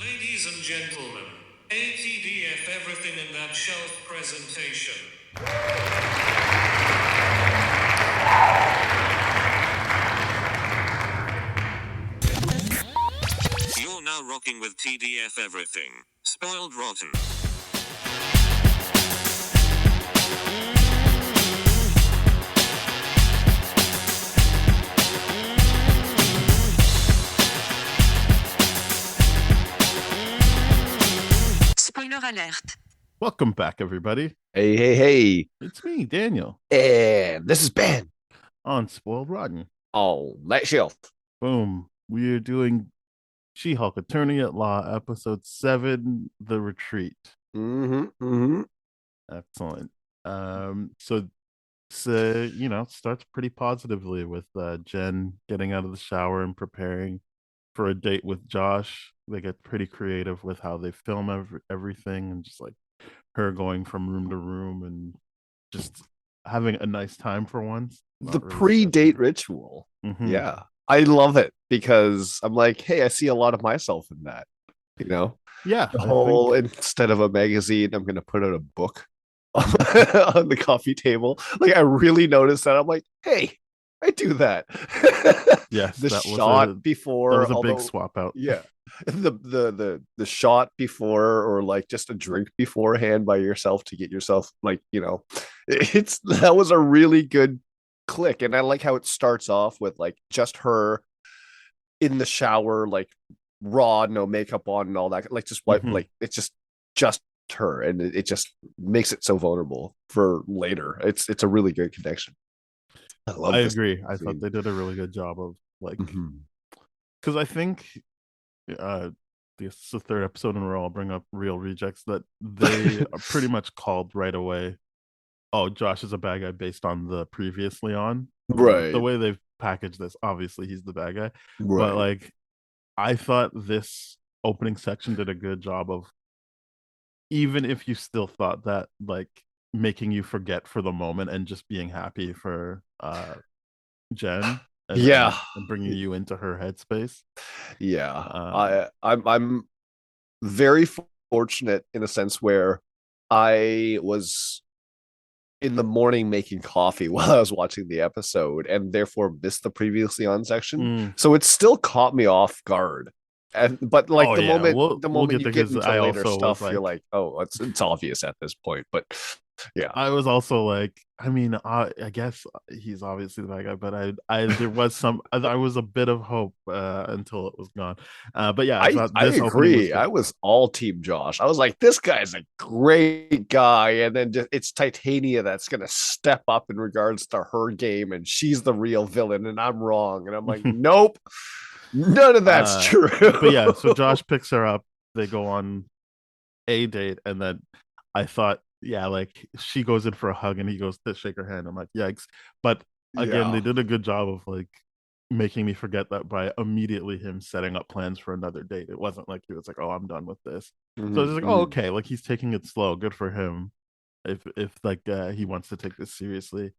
Ladies and gentlemen, ATDF everything in that shelf presentation. You're now rocking with TDF everything. Spoiled Rotten. Spoiler alert. Welcome back, everybody. Hey. It's me, Daniel, And this is Ben on Spoiled Rotten. on that shelf. Boom. We are doing She-Hulk Attorney at Law, Episode 7, The Retreat. Excellent. Starts pretty positively with Jen getting out of the shower and preparing for a date with Josh. They get pretty creative with how they film everything, and just like her going from room to room and just having a nice time for once. The pre-date ritual. Mm-hmm. Yeah. I love it because I'm like, hey, I see a lot of myself in that. Yeah. The whole instead of a magazine, I'm gonna put out a book on the coffee table. Like I really noticed that. I'm like, hey, I do that. Yes, the that shot before that was a big swap out. Yeah. The shot before, or like just a drink beforehand by yourself to get yourself that was a really good click. And I like how it starts off with like just her in the shower, like raw, no makeup on and all that, like just what like it's just her, and it just makes it so vulnerable for later. It's a really good connection. I agree. I thought they did a really good job of like, because I think this is the third episode in a row I'll bring up Real Rejects, that they are pretty much called right away, oh, Josh is a bad guy based on the previous Leon. Right. The way they've packaged this, obviously he's the bad guy. Right. But like, I thought this opening section did a good job of, even if you still thought that, like making you forget for the moment and just being happy for Jen. And bringing you into her headspace. I'm very fortunate in a sense where I was in the morning making coffee while I was watching the episode, and therefore missed the previously on section. So it still caught me off guard. But like the moment you get into later stuff, you're like, oh, it's obvious at this point. But yeah, I was also like, I mean, I guess he's obviously the bad guy, but there was I was a bit of hope until it was gone. But yeah, I agree. I was all team Josh. I was like, this guy's a great guy, and then it's Titania that's gonna step up in regards to her game, and she's the real villain, and I'm wrong. And I'm like, nope, none of that's true. But yeah, so Josh picks her up. They go on a date, and then I thought, yeah, like she goes in for a hug and he goes to shake her hand. I'm like, yikes. But again, they did a good job of like making me forget that by immediately him setting up plans for another date. It wasn't like he was like, oh, I'm done with this. So I was like, oh, okay, like he's taking it slow. Good for him. If like he wants to take this seriously.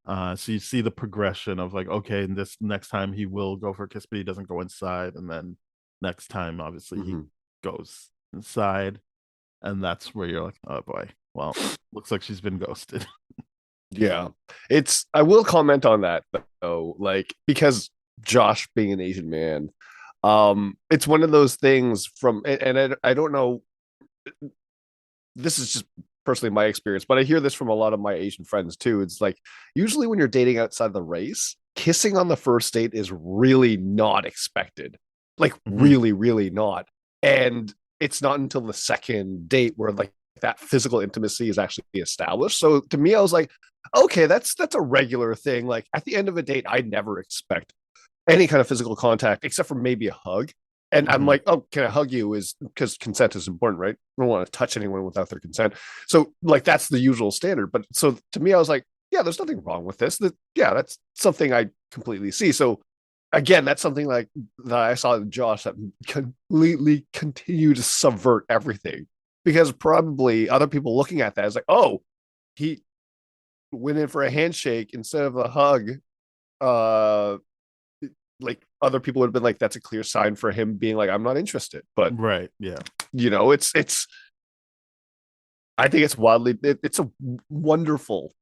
So you see the progression of like, okay, and this next time he will go for a kiss, but he doesn't go inside. And then next time, obviously, he goes inside. And that's where you're like, oh boy, well, looks like she's been ghosted. Yeah, I will comment on that though, like, because Josh being an Asian man, it's one of those things and I don't know, this is just personally my experience, but I hear this from a lot of my Asian friends too. It's like, usually when you're dating outside the race, kissing on the first date is really not expected, like really, really not. And it's not until the second date where like that physical intimacy is actually established. So to me, I was like, okay, that's a regular thing. Like at the end of a date, I never expect any kind of physical contact except for maybe a hug. And I'm like, oh, can I hug you? Is because consent is important, right? I don't want to touch anyone without their consent. So like that's the usual standard. But so to me, I was like, yeah, there's nothing wrong with this. That's something I completely see. So again, that's something like that I saw in Josh that completely continued to subvert everything, because probably other people looking at that is like, oh, he went in for a handshake instead of a hug. like other people would have been like, that's a clear sign for him being like, I'm not interested. But Right. Yeah. it's I think it's it's a wonderful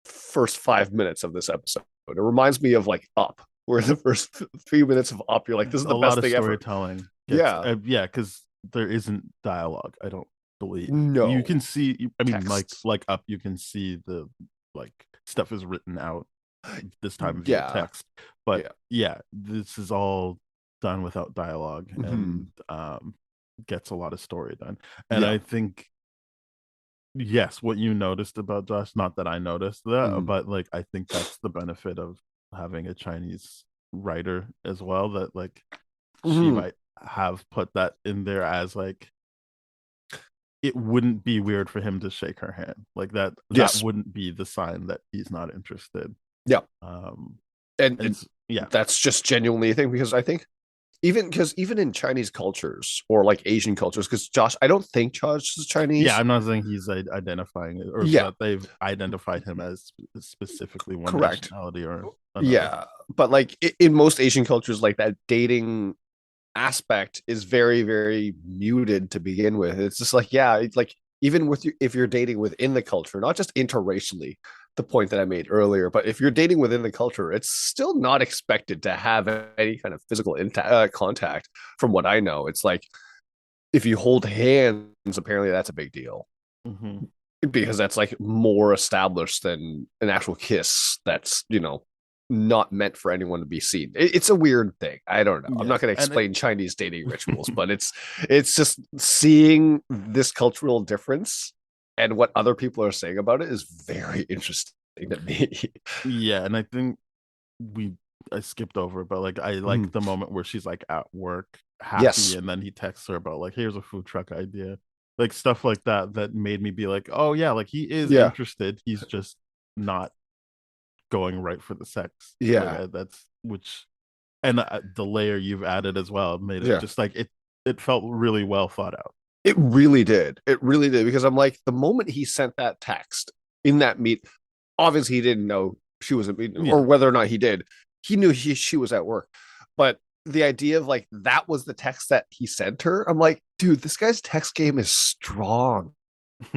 first 5 minutes of this episode. It reminds me of like Up, where the first few minutes of Up, you're like, this is A the lot best of thing ever. storytelling. Yeah. Yeah, because there isn't dialogue. I don't believe. No. You can see. I mean, Text. like Up, you can see the like stuff is written out this time via Yeah. text. But yeah, this is all done without dialogue and gets a lot of story done. And I think yes, what you noticed about Josh, not that I noticed that, but like I think that's the benefit of having a Chinese writer as well, that like she might have put that in there as like it wouldn't be weird for him to shake her hand. Like that wouldn't be the sign that he's not interested. Yeah. And yeah, that's just genuinely a thing, because I think even in Chinese cultures or like Asian cultures, because Josh, I don't think Josh is Chinese. Yeah, I'm not saying he's identifying it, or that they've identified him as specifically one nationality or another. Yeah, but like in most Asian cultures, like that dating aspect is very, very muted to begin with. It's just like, yeah, it's like even with you, if you're dating within the culture, not just interracially, the point that I made earlier, but if you're dating within the culture, it's still not expected to have any kind of physical contact. From what I know, it's like if you hold hands, apparently that's a big deal, because that's like more established than an actual kiss. That's not meant for anyone to be seen. It's a weird thing. I don't know. I'm not going to explain Chinese dating rituals, but it's just seeing this cultural difference and what other people are saying about it is very interesting to me. Yeah, and I think I skipped over, but like I like the moment where she's like at work happy, and then he texts her about like, here's a food truck idea, like stuff like that made me be like, oh yeah, like he is interested. He's just not going right for the sex. Like, that's and the layer you've added as well made it just like it felt really well thought out. It really did. It really did, because I'm like, the moment he sent that text in that meet, obviously he didn't know she was at meeting, or whether or not he did. He knew she was at work, but the idea of like that was the text that he sent her. I'm like, dude, this guy's text game is strong.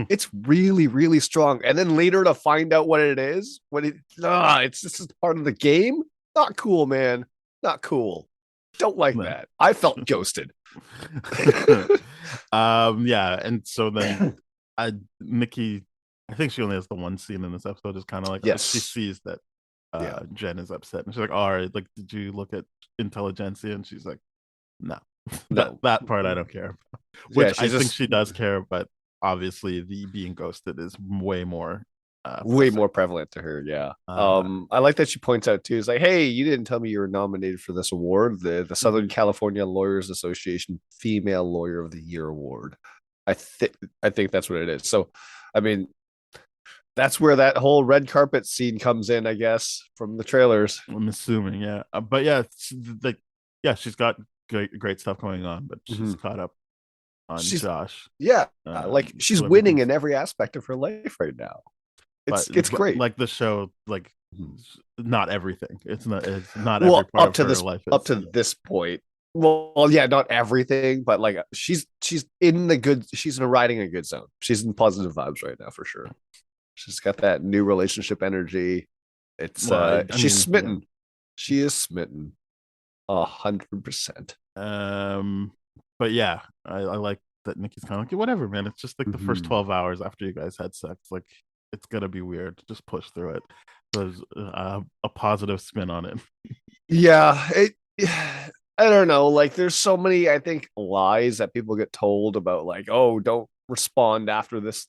It's really, really strong. And then later to find out what it is, it's just part of the game. Not cool, man. Not cool. Don't like that. I felt ghosted. Yeah, and so then Nikki, I think she only has the one scene in this episode, is kind of like, she sees that Jen is upset, and she's like, all right, like, did you look at intelligentsia? And she's like, no. that part I don't care about. Which I think she does care, but obviously the being ghosted is way more prevalent to her. I like that she points out too, is like, hey, you didn't tell me you were nominated for this award, the Southern California Lawyers Association Female Lawyer of the Year award. I think that's what it is. So I mean, that's where that whole red carpet scene comes in, I guess, from the trailers. I'm assuming, but yeah, like, she's got great stuff going on, but she's caught up on Josh. Like she's winning in every aspect of her life right now. It's great. Like the show, like not everything. It's not every part up to of her life. Up to this point. Well, yeah, not everything, but like she's riding a good zone. She's in positive vibes right now for sure. She's got that new relationship energy. It's she's smitten. She is smitten 100%. But yeah, I like that Nikki's kind of like, whatever, man. It's just like the first 12 hours after you guys had sex. Like, it's gonna be weird. Just push through it. There's a positive spin on it. I don't know. Like, there's so many, I think, lies that people get told about, like, oh, don't respond after this.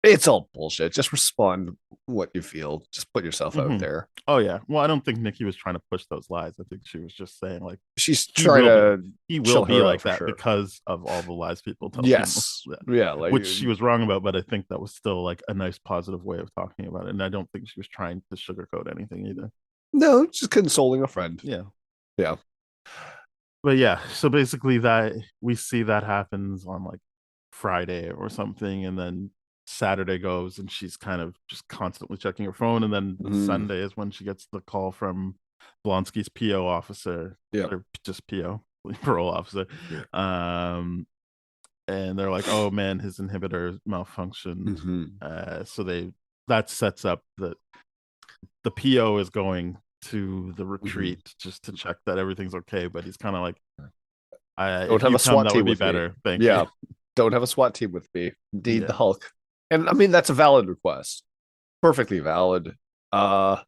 It's all bullshit. Just respond what you feel. Just put yourself out there. Oh yeah. Well, I don't think Nikki was trying to push those lies. I think she was just saying like she's trying to. He will be like that because of all the lies people tell. Yes. People. Yeah. Like, which she was wrong about, but I think that was still like a nice positive way of talking about it. And I don't think she was trying to sugarcoat anything either. No, just consoling a friend. Yeah. Yeah. But yeah, so basically that we see that happens on like Friday or something, and then Saturday goes and she's kind of just constantly checking her phone, and then Sunday is when she gets the call from Blonsky's PO officer, Yeah. or just PO, parole officer. Yeah. And they're like, "Oh man, his inhibitor malfunctioned." Mhm. So that sets up that the PO is going to the retreat just to check that everything's okay. But he's kind of like, Don't "If have you a come, SWAT that team would be with me. better. Thank Yeah. you." Don't have a SWAT team with me. Need the Yeah. Hulk. And I mean, that's a valid request. Perfectly valid. I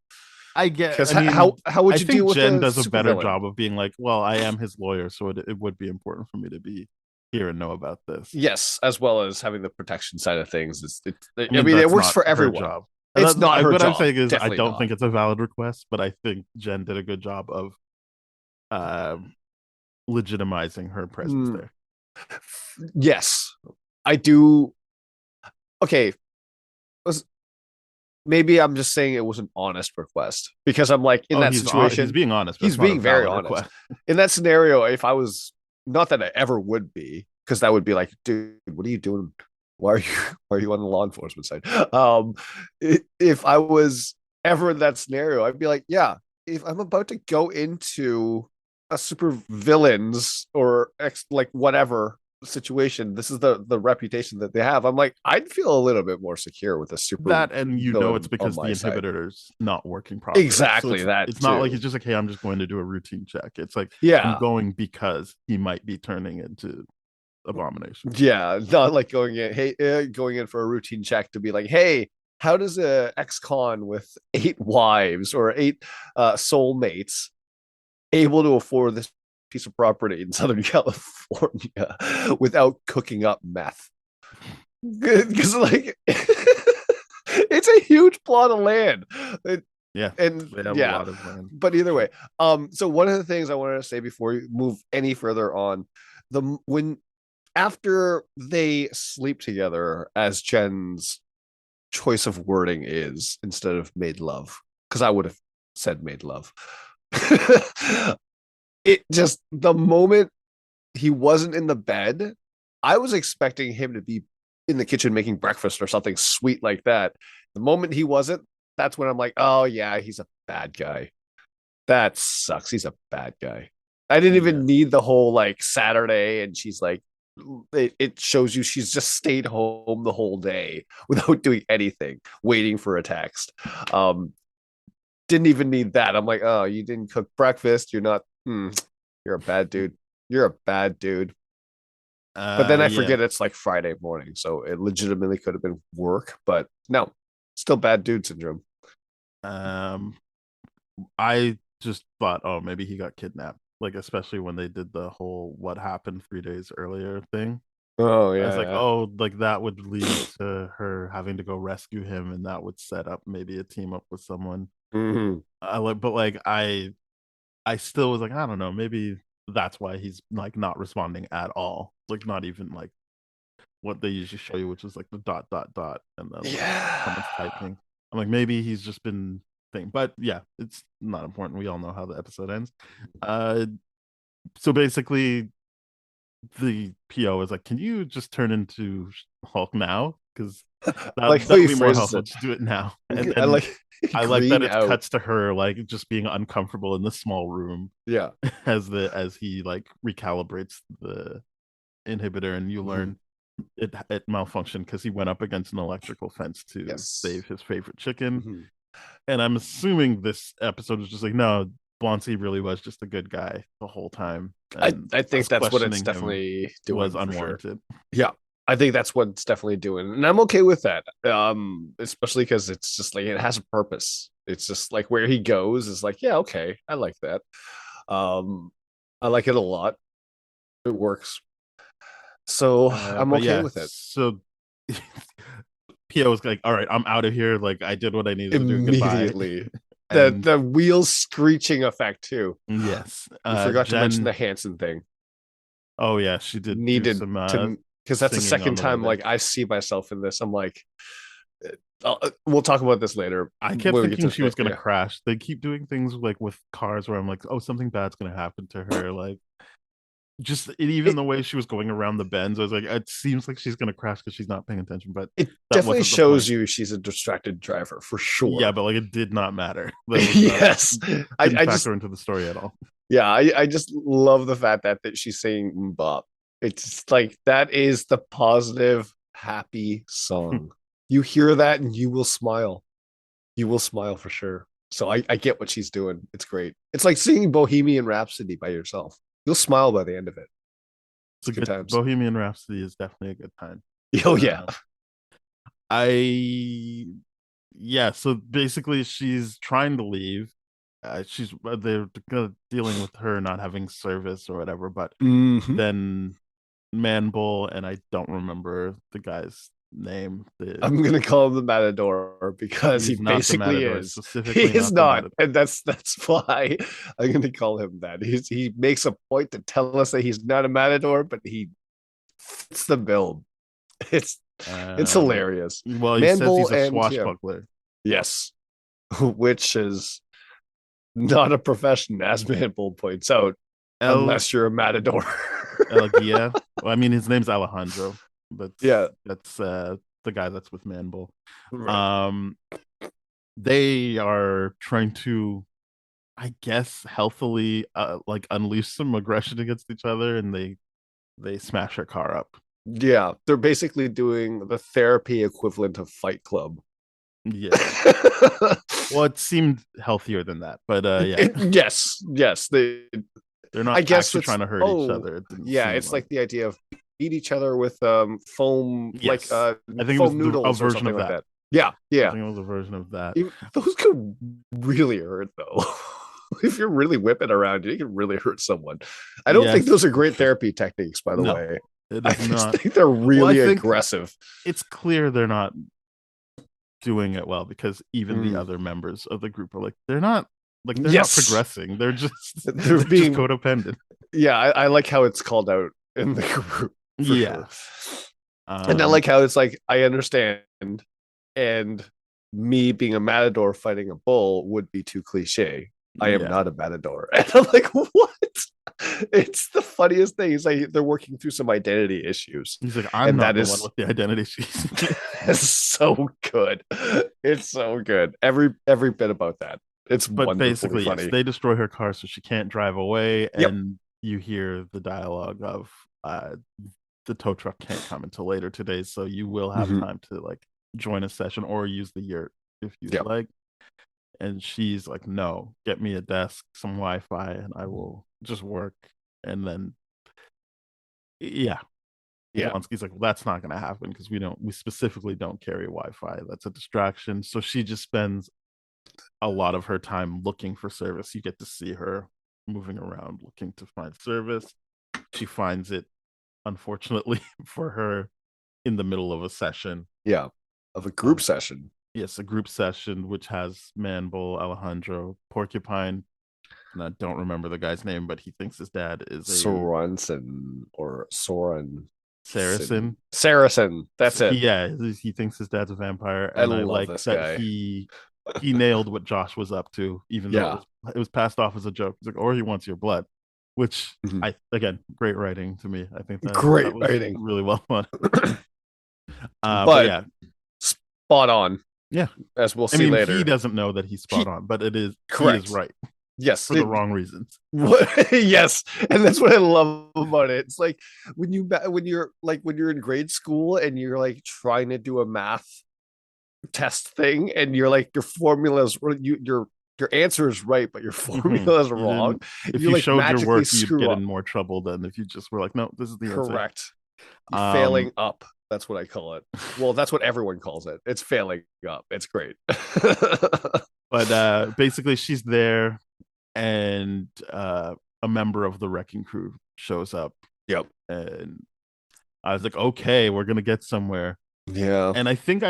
get. Because I mean, how would I you deal think with Jen a does a better supervillain? job of being like, "Well, I am his lawyer, so it would be important for me to be here and know about this." Yes, as well as having the protection side of things. I I mean, mean, it that's works not for her everyone. job. It's not her What I'm job. saying is, I Definitely don't not. think it's a valid request, but I think Jen did a good job of legitimizing her presence Mm, there. yes, I do. Okay, maybe I'm just saying it was an honest request because I'm like in Oh, that he's situation, being honest. he's That's not a being very valid honest. request. In that scenario, if I was not that I ever would be, because that would be like, dude, what are you doing? Why are you on the law enforcement side? If I was ever in that scenario, I'd be like, yeah, if I'm about to go into a super villains or like whatever situation, this is the reputation that they have. I'm like, I'd feel a little bit more secure with a super That, and it's villain on because my the side. inhibitor's not working properly. So Exactly that it's not like too. he's just like, "Hey, I'm just going to do a routine check." It's like, I'm Yeah. going because he might be turning into Abomination. Yeah, not like going in for a routine check to be like, hey, how does a ex-con with 8 wives or 8 soulmates able to afford this piece of property in Southern California without cooking up meth? Because like it's a huge plot of land. Yeah, And they have a yeah, lot of land. but either way, so one of the things I wanted to say before we move any further on, the when after they sleep together, as Jen's choice of wording is instead of made love, because I would have said made love. It just the moment he wasn't in the bed, I was expecting him to be in the kitchen making breakfast or something sweet like that. The moment he wasn't, that's when I'm like, oh yeah, he's a bad guy. That sucks. He's a bad guy. I didn't Yeah. even need the whole like Saturday and she's like, it shows you she's just stayed home the whole day without doing anything, waiting for a text. Didn't even need that. I'm like, oh, you didn't cook breakfast. You're not. You're a bad dude. You're a bad dude. But then I Yeah. forget it's like Friday morning, so it legitimately could have been work. But no, still bad dude syndrome. Um, I just thought, oh, maybe he got kidnapped. Like, especially when they did the whole "what happened 3 days earlier" thing. Oh I was yeah, like, yeah. oh, like that would lead to her having to go rescue him, and that would set up maybe a team up with someone. Mm-hmm. But like I still was like, I don't know, maybe that's why he's like not responding at all. Like, not even like what they usually show you, which is like the dot dot dot, and then like someone's Yeah. typing. I'm like, maybe he's just been thing, but yeah, it's not important. We all know how the episode ends. Uh, so basically, the PO is like, "Can you just turn into Hulk now? Because Like how that'll he be more phrases helpful. it. Just do it now." And I like I like that green it out. cuts to her like just being uncomfortable in the small room Yeah. as he like recalibrates the inhibitor, and you Mhm. learn it malfunctioned because he went up against an electrical fence to Yes. save his favorite chicken. Mhm. And I'm assuming this episode was just like, no, Blonsky really was just a good guy the whole time, and I think us that's what it's questioning him definitely was doing for sure. unwarranted. Yeah. I think that's what it's definitely doing. And I'm okay with that. Especially because it's just like it has a purpose. It's just like where he goes is like, yeah, okay. I like that. Um I like it a lot. It works. So I'm But okay yeah, with it. so Pio was like, "All right, I'm out of here. Like, I did what I needed to do. Goodbye." Immediately. The And the wheels screeching effect too. yes, We forgot to mention the Jen. Hanson thing. Oh yeah, she did do Needed some to because that's the singing on second the way time there. like I see myself in this. I'm like, we'll talk about this later I kept when we get thinking to she was gonna yeah. crash. They keep doing things like with cars where I'm like, oh, something bad's gonna happen to her. Like, even It, the way she was going around the bends, I was like, it seems like she's gonna crash because she's not paying attention, but it that definitely wasn't the shows point. you she's a distracted driver for Yeah, sure. but like it did not matter. That was Yes. didn't I just factor into the story at all. yeah, I just love the fact that she's saying "mbop." It's like that is the positive, happy song. You hear that and you will smile. You will smile for sure. So I get what she's doing. It's great. It's like singing Bohemian Rhapsody by yourself. You'll smile by the end of it. It's a It's good good times. Bohemian Rhapsody is definitely a good time. Oh yeah. I yeah, so basically she's trying to leave. They're dealing with her not having service or whatever, but Mhm. then Manbull and I don't remember the guy's name. I'm gonna call him the Matador because he He's not the basically Matador, is. He specifically is not the not, Matador. and that's why I'm gonna call him that. He makes a point to tell us that he's not a Matador, but he fits the build. It's it's Um, hilarious. well, he says Manbull he's a and yeah, swashbuckler. yes, which is not a profession, as Manbull points out, El unless you're a Matador. Elagia. Well, I mean, his name's Alejandro. Yeah, That's the guy that's with Manbull. right. Um, they are trying to, I guess, healthily like unleash some aggression against each other, and they smash her car up. Yeah, they're basically doing the therapy equivalent of Fight Club. Yeah. Well, it seemed healthier than that, but yeah, Yes. they're I not guess actually it's trying to hurt each oh other. It didn't yeah, seem it's like. like the idea of beat each other with foam Yes, I think it was foam a noodles or version something of like that. that. Yeah, I yeah. think it was a version of that. Those could really hurt though. If you're really whipping around, you can really hurt someone. I don't think those Yes, are great therapy techniques, by the no, way. it I is just not. think they're Well, I really think aggressive. it's clear they're not doing it well because even the Mm. other members of the group are like they're not Yes, progressing. They're just they're they're just being codependent. yeah, I like how it's called out in the group for Yeah. sure. And I Um. like how it's like I understand, and me being a matador fighting a bull would be too cliche. I am Yeah. not a matador. And I'm like, what? It's the funniest thing. It's like they're working through some identity issues. He's like, I'm And not that the one is with the identity issues. so good. It's so good. Every bit about that. It's But wonderfully basically, yes, funny. they destroy her car so she can't drive away, Yep. and you hear the dialogue of the tow truck can't come until later today, so you will have Mhm. time to like join a session or use the yurt if you'd Yep. like. And she's like, no, get me a desk, some Wi-Fi, and I will just work. And then yeah, Yeah. Blonsky's like, well, that's not gonna happen because we specifically don't carry Wi-Fi. That's a distraction. So she just spends a lot of her time looking for service. You get to see her moving around looking to find service. She finds it, unfortunately for her, in the middle of a session. Yeah. Of a group session. Yes, a group session which has Manbull, Alejandro, Porcupine, and I don't remember the guy's name, but he thinks his dad is a Sorensen or Soren Saracen. Saracen. That's it. He thinks his dad's a vampire, I and I love like this that guy. he nailed what Josh was up to, even though Yeah. it was passed off as a joke. He's like, or he wants your blood, which Mhm. I again, great writing to me. I think that Great was writing. really well done. But But yeah, spot on, yeah. as we'll I see mean, later. he doesn't know that he's spot on, but he is Correct. right Yes. for the wrong reasons. Yes. And that's what I love about it. It's like when you're in grade school and you're like trying to do a math test thing and you're like your formulas your answer is right, but your formula is wrong. If You you like showed your magically work, you'd screw get up. in more trouble than if you just were like, no, this is the answer. Correct. You're Um, failing up. That's what I call it. Well, that's what everyone calls it. It's failing up. It's great. but basically, she's there, and a member of the wrecking crew shows up, Yep. and I was like, okay, we're gonna get somewhere. Yeah. And I think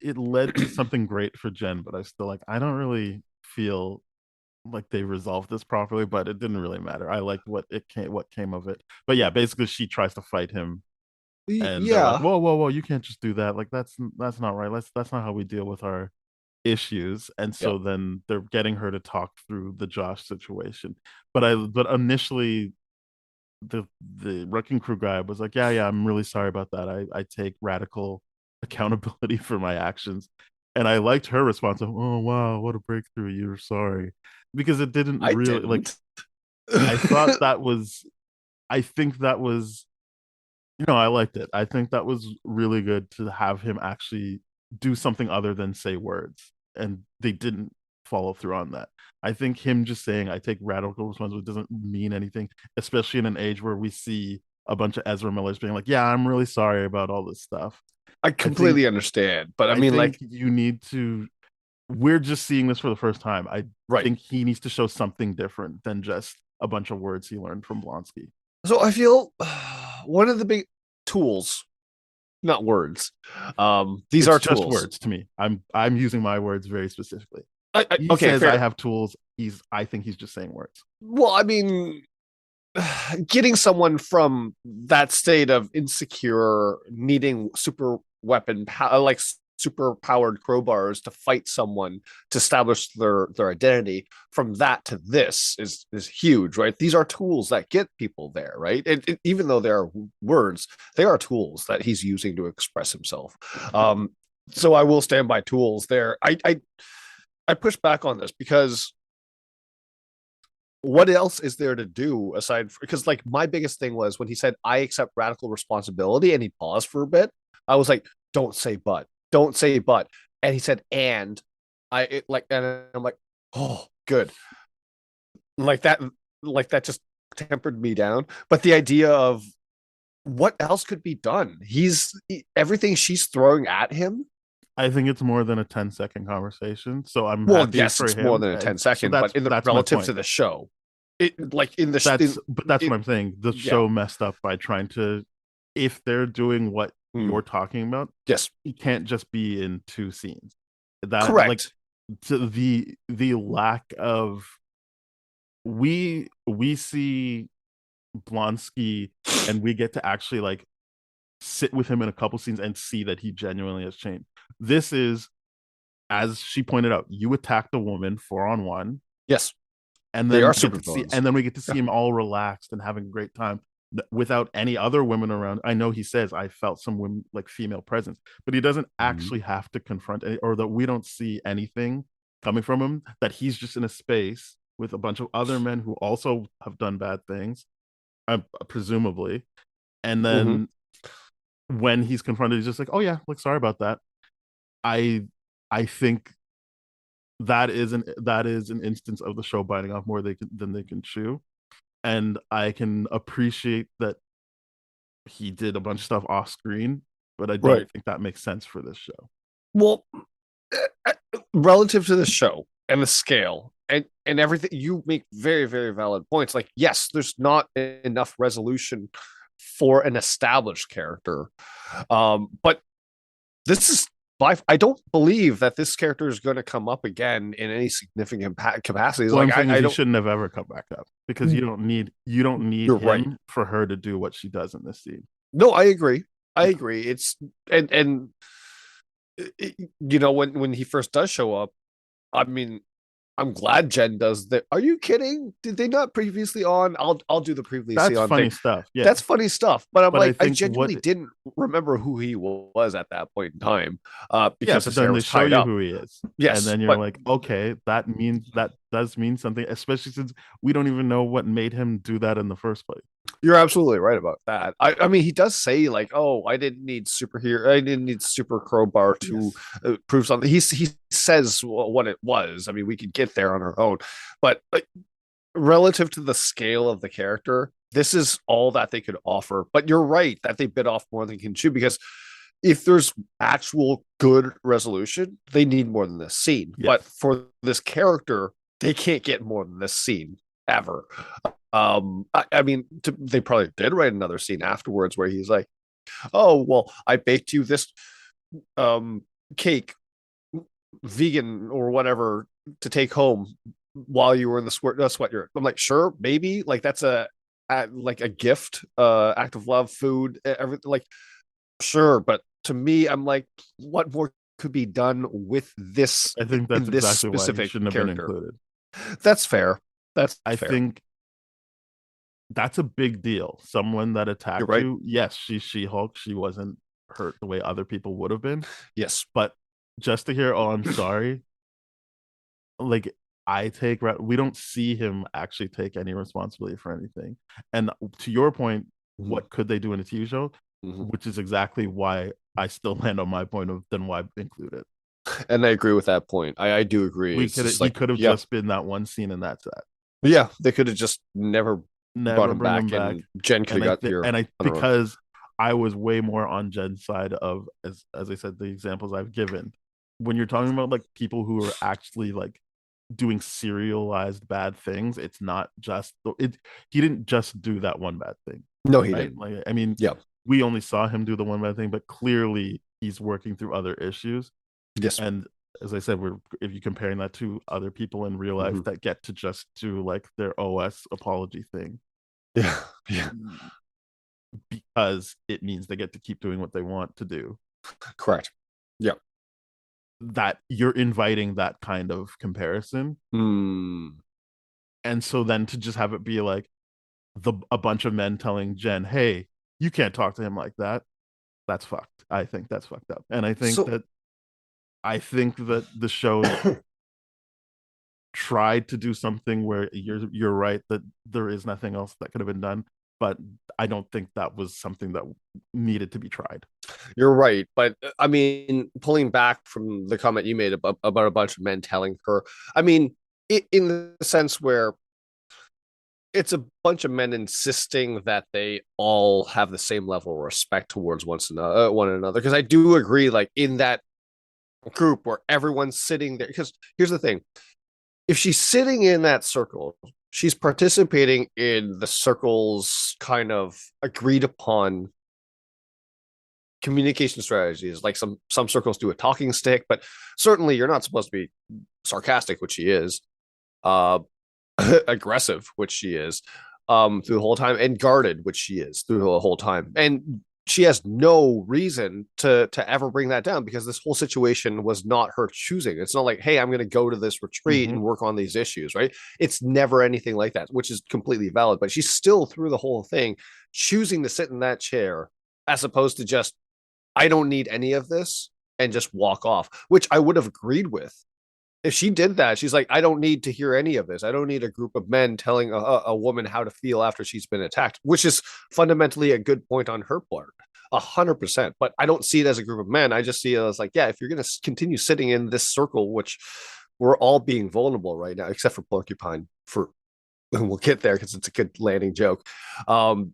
it led to something great for Jen, but I still like I don't really feel like they resolved this properly, but it didn't really matter. I liked what came of it. But yeah, basically she tries to fight him, and they're like, Yeah. whoa, you can't just do that. Like that's not right. That's not how we deal with our issues. And so Yep. then they're getting her to talk through the Josh situation. But initially the Wrecking Crew guy was like, yeah, I'm really sorry about that. I take radical accountability for my actions. And I liked her response of, oh wow, what a breakthrough. You're sorry. Because it didn't I really like didn't. I thought that was I think that was I liked it. I think that was really good to have him actually do something other than say words. And they didn't follow through on that. I think him just saying I take radical responsibility doesn't mean anything, especially in an age where we see a bunch of Ezra Millers being like, yeah, I'm really sorry about all this stuff. I I think completely understand, but I I mean, think like, you need to we're just seeing this for the first time. I right. think he needs to show something different than just a bunch of words he learned from Blonsky. So I feel one of the big tools, not words. These It's are just tools. words to me. I'm using my words very specifically. He Okay, says I fair. have tools. I think he's just saying words. Well, I mean, getting someone from that state of insecure, needing super weapon, like super powered crowbars to fight someone to establish their identity, from that to this is huge, right? These are tools that get people there, right? Even though they are words, they are tools that he's using to express himself. So I will stand by tools there. I push back on this because what else is there to do aside because like my biggest thing was when he said I accept radical responsibility and he paused for a bit. I was like, don't say but, and he said and and I'm like, oh good, like that, just tempered me down. But the idea of what else could be done, everything she's throwing at him. I think it's more than a 10-second conversation. So I'm Well, happy yes, for it's more him. than a And 10 so second, but in the that's my relative to point. the show, it like in the But that's what I'm saying. The yeah. show messed up by trying to if they're doing what you're talking about, Yes, it can't just be in two scenes. That like correct. to the lack of we see Blonsky and we get to actually like sit with him in a couple scenes and see that he genuinely has changed. This is, as she pointed out, you attacked a woman 4-on-1, Yes, and they then are we get to see, supervillains. and then we get to see Yeah. him all relaxed and having a great time without any other women around. I know he says I felt some women like female presence, but he doesn't Mhm. actually have to confront any, or that we don't see anything coming from him. That he's just in a space with a bunch of other men who also have done bad things, presumably, and Mhm. then when he's confronted, he's just like, "Oh yeah, like sorry about that." I I think that is an instance of the show biting off more than they can chew, and I can appreciate that he did a bunch of stuff off screen, but I don't Right. think that makes sense for this show. Well, relative to the show and the scale and everything, you make very very valid points. Like, yes, there's not enough resolution for an established character, but this is I don't believe that this character is going to come up again in any significant capacities. What Like, I'm saying is I he don't. shouldn't have ever come back up because you don't need You're right. him for her to do what she does in this scene. No, I agree. I Yeah. agree. It's and when he first does show up, I mean, I'm glad Jen does that. Are you kidding? Did they not previously on? I'll do the previously That's on thing. funny stuff. Yeah. That's funny stuff. But I'm But I like, I think genuinely didn't remember who he was at that point in time, yeah, because but his hair then they was show tied you up. who he is. And Yes, then you're but like, okay, that does mean something, especially since we don't even know what made him do that in the first place. you're absolutely right about that. I mean, he does say like, "Oh, I didn't need superhero. I didn't need super crowbar to Yes. prove something." He says what it was. I mean, we could get there on our own, but relative to the scale of the character, this is all that they could offer. But you're right that they bit off more than can chew, because if there's actual good resolution, they need more than this scene. Yes. But for this character, they can't get more than this scene ever. I mean, they probably did write another scene afterwards where he's like, "Oh, well, I baked you this cake, vegan or whatever, to take home while you were in the sweat yard." I'm like, sure, maybe, like that's like a gift, act of love, food, everything. Like, sure, but to me, I'm like, what more could be done with this I think in that's this exactly why he specific shouldn't have been character? included. That's fair. That's I fair. think that's a big deal. Someone that You're attacked right. you, yes, she's She-Hulk. She wasn't hurt the way other people would have been. Yes. But just to hear, oh, I'm sorry, like we don't see him actually take any responsibility for anything. And to your point, Mhm. what could they do in a TV show? Mhm. Which is exactly why I still land on my point of then why include it. And I agree with that point. I do agree. We It's could just He like, could have yeah, just been that one scene and that's that. yeah, they could have just never brought Never him bring him back, back. and Jen could And have got here and I on her own. because I was way more on Jen's side of, as I said, the examples I've given. When you're talking about like people who are actually like doing serialized bad things, it's not just it. He didn't just do that one bad thing, No, he right? didn't. Like, I mean, Yeah. we only saw him do the one bad thing, but clearly he's working through other issues. Yes. And as I said, if you're comparing that to other people in real life Mhm. that get to just do like their OS apology thing, Yeah. Yeah. because it means they get to keep doing what they want to do, Correct. Yeah. that you're inviting that kind of comparison. Mm. And so then to just have it be like a bunch of men telling Jen, hey, you can't talk to him like that, that's fucked. I think that's fucked up. And So I think that the show tried to do something where you're right that there is nothing else that could have been done, but I don't think that was something that needed to be tried. you're right, but I mean, pulling back from the comment you made about a bunch of men telling her, I mean, in the sense where it's a bunch of men insisting that they all have the same level of respect towards one another. Because I do agree, like in that group where everyone's sitting there. Because here's the thing: if she's sitting in that circle, she's participating in the circle's kind of agreed upon communication strategies. Like some circles do a talking stick, but certainly you're not supposed to be sarcastic, which she is, uh, aggressive, which she is, through the whole time, and guarded, which she is through the whole time. And she has no reason to ever bring that down because this whole situation was not her choosing. It's not like, hey, I'm going to go to this retreat Mhm. and work on these issues, right? It's never anything like that, which is completely valid. But she's still through the whole thing choosing to sit in that chair as opposed to just, I don't need any of this and just walk off, which I would have agreed with. If she did that, she's like, I don't need to hear any of this. I don't need a group of men telling a woman how to feel after she's been attacked, which is fundamentally a good point on her part. 100%. But I don't see it as a group of men. I just see it as like, yeah, if you're going to continue sitting in this circle, which we're all being vulnerable right now, except for Porcupine, and we'll get there because it's a good landing joke. Um,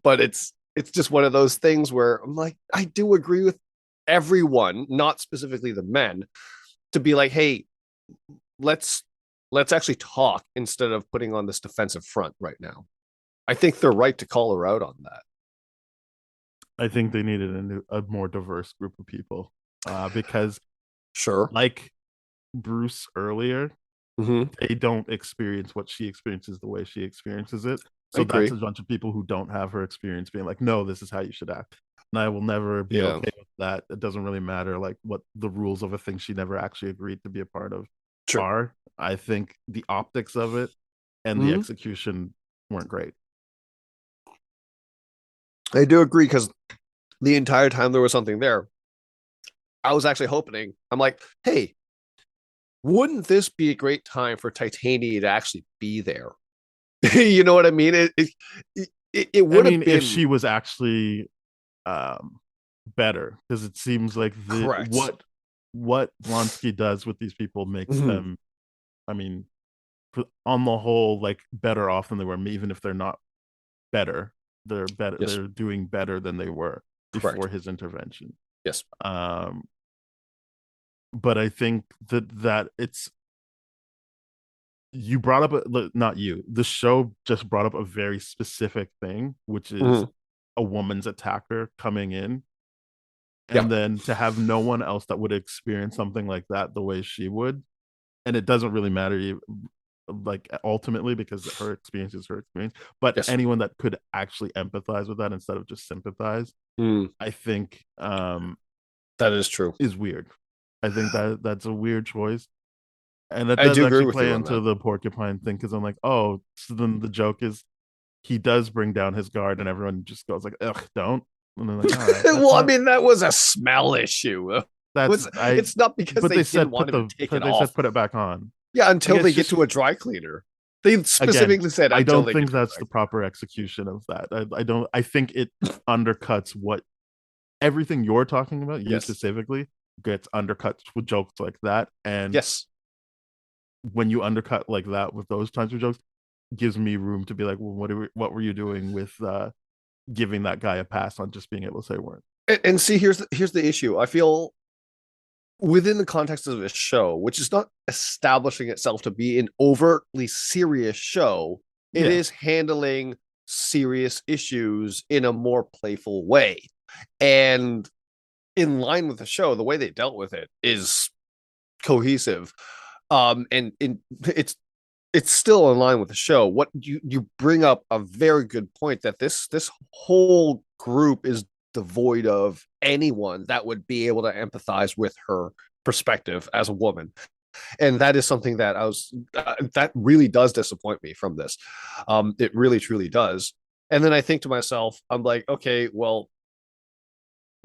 but it's just one of those things where I'm like, I do agree with everyone, not specifically the men, to be like, hey, let's actually talk instead of putting on this defensive front right now. I think they're right to call her out on that. I think they needed a more diverse group of people, because Sure. like Bruce earlier, Mm-hmm. they don't experience what she experiences the way she experiences it. I So agree. that's a bunch of people who don't have her experience being like, no, this is how you should act. And I will never be Yeah. okay with that. It doesn't really matter like what the rules of a thing she never actually agreed to be a part of Sure. are. I think the optics of it and the Mhm. execution weren't great. I do agree because the entire time there was something there, I was actually hoping, I'm like, hey, wouldn't this be a great time for Titania to actually be there? You know what I mean? It would have been, if she was actually better, because it seems like correct. What Blonsky does with these people makes Mhm. them, I mean, on the whole, like better off than they were. Even if they're not better, they're better. Yes. They're doing better than they were Correct. before his intervention. Yes. But I think that it's, you brought up not you, the show just brought up a very specific thing, which is Mhm. a woman's attacker coming in, Yeah. and then to have no one else that would experience something like that the way she would. And it doesn't really matter like ultimately, because her experience is her experience, but Yes. anyone that could actually empathize with that instead of just sympathize, Mm, I think that is true. is weird. I think that's a weird choice. And that I does do agree actually with play you on into that. the porcupine thing, because I'm like, oh, so then the joke is he does bring down his guard, and everyone just goes like, "Ugh, don't." And they're like, "All right, Well, I mean, that was a smell issue. that's I." It's not because But they they didn't said want him to take it they off. said put it back on. Yeah, until Like, they it's get just to a dry cleaner. They again, specifically said I until don't they think get to a that's dry the proper execution of that. I don't. I think it undercuts what everything you're talking about, you Yes. specifically, gets undercut with jokes like that. And Yes. when you undercut like that with those types of jokes, gives me room to be like, well, what were you doing with giving that guy a pass on just being able to say weren't? And see, here's the issue. I feel within the context of this show, which is not establishing itself to be an overtly serious show, it Yeah. is handling serious issues in a more playful way. And in line with the show, the way they dealt with it is cohesive. And it's still in line with the show. What you bring up a very good point that this whole group is devoid of anyone that would be able to empathize with her perspective as a woman, and that is something that that really does disappoint me from this. It really truly does. And then I think to myself, I'm like, okay, well,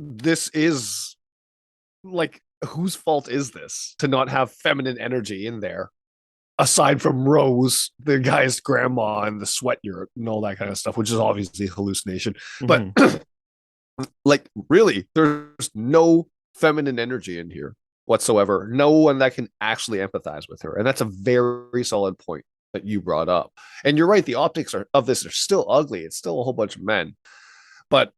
this is like, whose fault is this to not have feminine energy in there? Aside from Rose, the guy's grandma, and the sweat yurt and all that kind of stuff, which is obviously hallucination. But like, really, there's no feminine energy in here whatsoever. No one that can actually empathize with her. And that's a very solid point that you brought up. And you're right, the optics of this are still ugly. It's still a whole bunch of men. But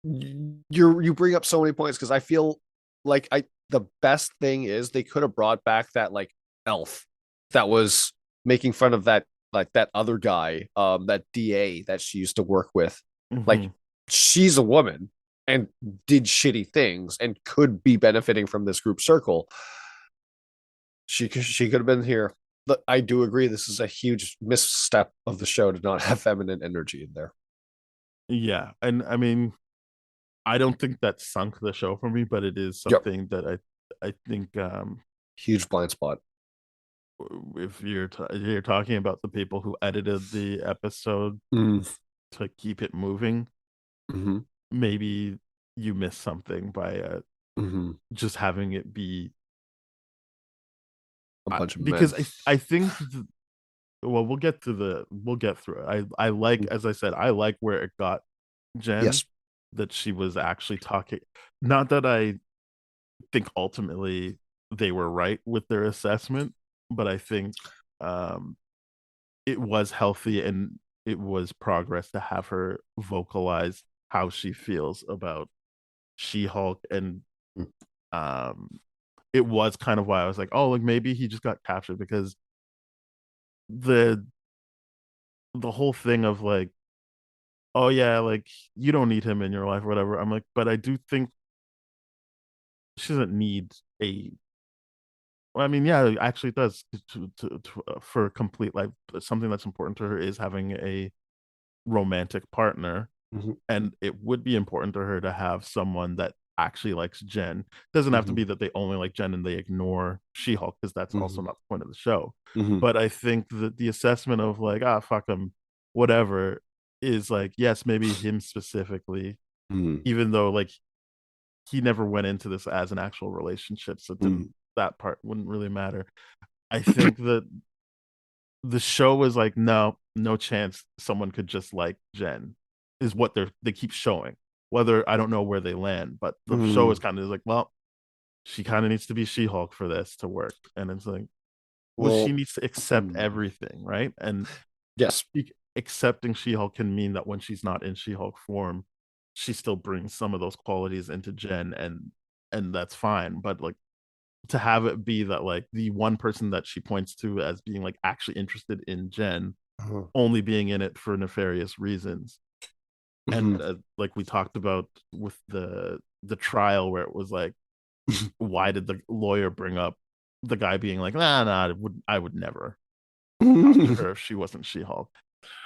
you bring up so many points, because I feel like the best thing is they could have brought back that like elf that was making fun of that, like that other guy, that DA that she used to work with. Like, she's a woman and did shitty things and could be benefiting from this group circle. She could have been here. But I do agree, this is a huge misstep of the show to not have feminine energy in there. Yeah, and I mean, I don't think that sunk the show for me, but it is Yep. something that I think Huge blind spot. if you're talking about the people who edited the episode to keep it moving, maybe you missed something by just having it be A bunch of because men. I think well, we'll get through it. I like, as I said, I like where it got Jen. Yes. That she was actually talking. Not that I think ultimately they were right with their assessment, but I think it was healthy and it was progress to have her vocalize how she feels about She-Hulk. And it was kind of why I was like, oh, like maybe he just got captured, because the whole thing of like, oh yeah, like you don't need him in your life or whatever. I'm like, but I do think she doesn't need a. Well, I mean, yeah, actually, it does for a complete life. Something that's important to her is having a romantic partner, and it would be important to her to have someone that actually likes Jen. It doesn't have to be that they only like Jen and they ignore She-Hulk, because that's also not the point of the show. But I think that the assessment of like, fuck him, whatever, is like, yes, maybe him specifically, even though like he never went into this as an actual relationship, so that part wouldn't really matter. I think that the show was like, no chance someone could just like Jen, is what they keep showing. Whether, I don't know where they land, but the show is kind of like, well, she kind of needs to be She-Hulk for this to work. And it's like, well, she needs to accept everything, right? And yes, accepting She-Hulk can mean that when she's not in She-Hulk form, she still brings some of those qualities into Jen, and that's fine. But like, to have it be that like the one person that she points to as being like actually interested in Jen only being in it for nefarious reasons. And like we talked about with the trial, where it was like, why did the lawyer bring up the guy being like, nah, I would never talk to her if she wasn't She-Hulk.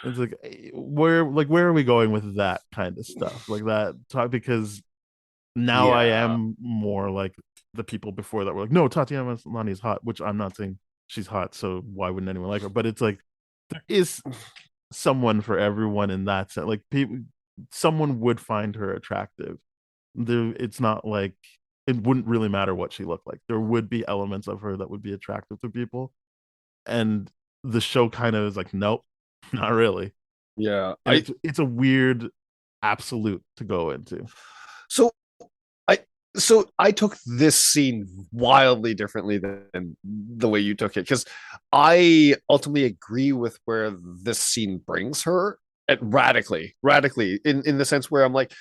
It's like, where are we going with that kind of stuff, like that talk? Because now I am more like the people before that were like, no, Tatiana Maslany is hot, which I'm not saying she's hot, so why wouldn't anyone like her? But it's like there is someone for everyone in that sense. Like people, someone would find her attractive. It's not like it wouldn't really matter what she looked like. There would be elements of her that would be attractive to people, and the show kind of is like, nope, not really. Yeah. And it's a weird absolute to go into. So I so I took this scene wildly differently than the way you took it, because I ultimately agree with where this scene brings her at radically in the sense where I'm like,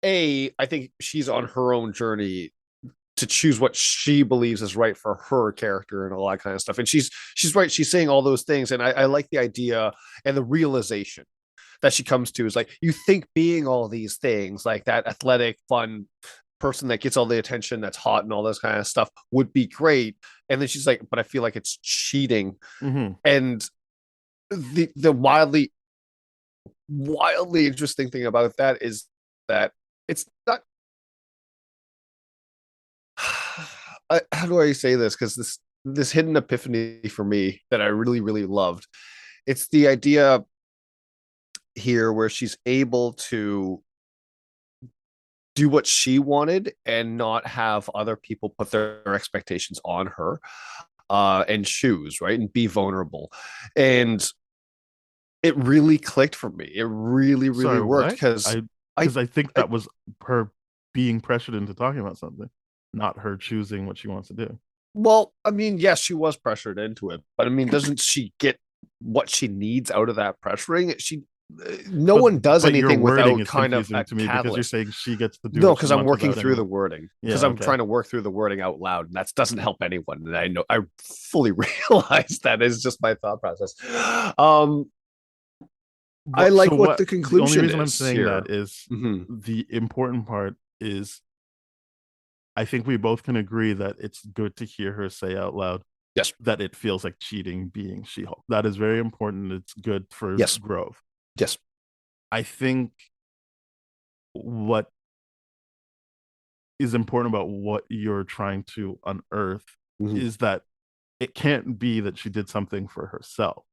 I think she's on her own journey to choose what she believes is right for her character and all that kind of stuff. And she's right. She's saying all those things. And I like the idea and the realization that she comes to is like, you think being all these things, like that athletic, fun person that gets all the attention, that's hot and all this kind of stuff would be great. And then she's like, but I feel like it's cheating. Mm-hmm. And the wildly interesting thing about that is that it's not how do I say this? Because this hidden epiphany for me that I really loved. It's the idea here where she's able to do what she wanted and not have other people put their expectations on her, and choose, right, and be vulnerable. And it really clicked for me. It really Sorry, worked, what? because I think that was her being pressured into talking about something, not her choosing what she wants to do. well, I mean, yes, she was pressured into it, but I mean, doesn't she get what she needs out of that pressuring? No one does But your anything wording without is kind of confusing a to me because you're catalyst. saying she gets to do No, what she because I'm wants working without through the anyone. wording, Yeah, because I'm okay. trying to work through the wording out loud, and that doesn't help anyone. And I know I fully realize that is just my thought process. I So like what what? the The only conclusion reason I'm is saying here. that is Mhm. the important part is I think we both can agree that it's good to hear her say out loud Yes, that it feels like cheating being She-Hulk. That is very important. It's good for yes, growth. yes. I think what is important about what you're trying to unearth Mhm. is that it can't be that she did something for herself.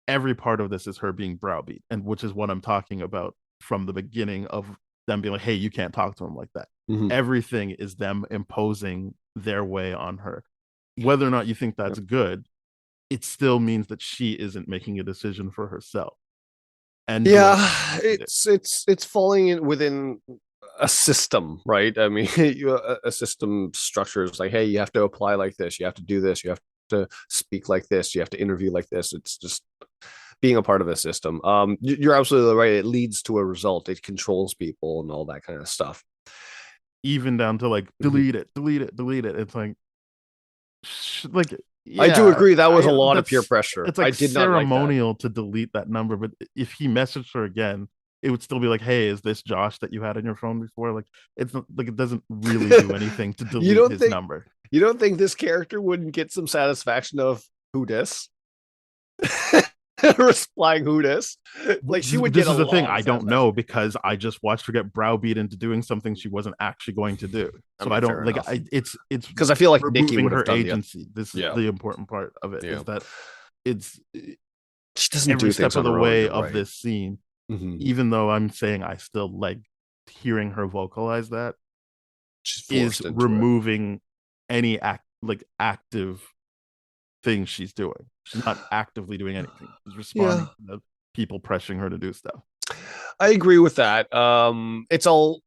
Every part of this is her being browbeat, and which is what I'm talking about from the beginning of them being like, hey, you can't talk to him like that. Mhm. Everything is them imposing their way on her. Whether or not you think that's good, it still means that she isn't making a decision for herself and doing Yeah, what she did. it's falling in within a system, right? I mean, a system structure is like, hey, you have to apply like this, you have to do this, you have to speak like this, you have to interview like this. It's just being a part of a system. You're absolutely right. It leads to a result. It controls people and all that kind of stuff. Even down to like Mhm. delete it, delete it, delete it. It's like I do yeah, agree that was a I lot of peer that's pressure. it's I like did not like that. ceremonial to delete that number, but if he messaged her again, it would still be like, "Hey, is this Josh that you had on your phone before?" Like it's not, like it doesn't really do anything to you delete don't his think number. you don't think this character wouldn't get some satisfaction of who dis? Replying who dis? Like she would get This a is the thing. lot I of don't satisfaction. know because I just watched her get browbeat into doing something she wasn't actually going to do. I So I mean, don't fair like enough. it's Because I feel like Nikki removing would have her done the agency. This is yeah, the important part of it yeah. is that it's She doesn't every do step things of on the her own. way You're of right. this scene, Mhm. even though I'm saying I still like hearing her vocalize that, She's is forced into it. removing any active thing she's doing. She's not actively doing anything. She's Yeah, responding to the people pressuring her to do stuff. I agree with that. It's all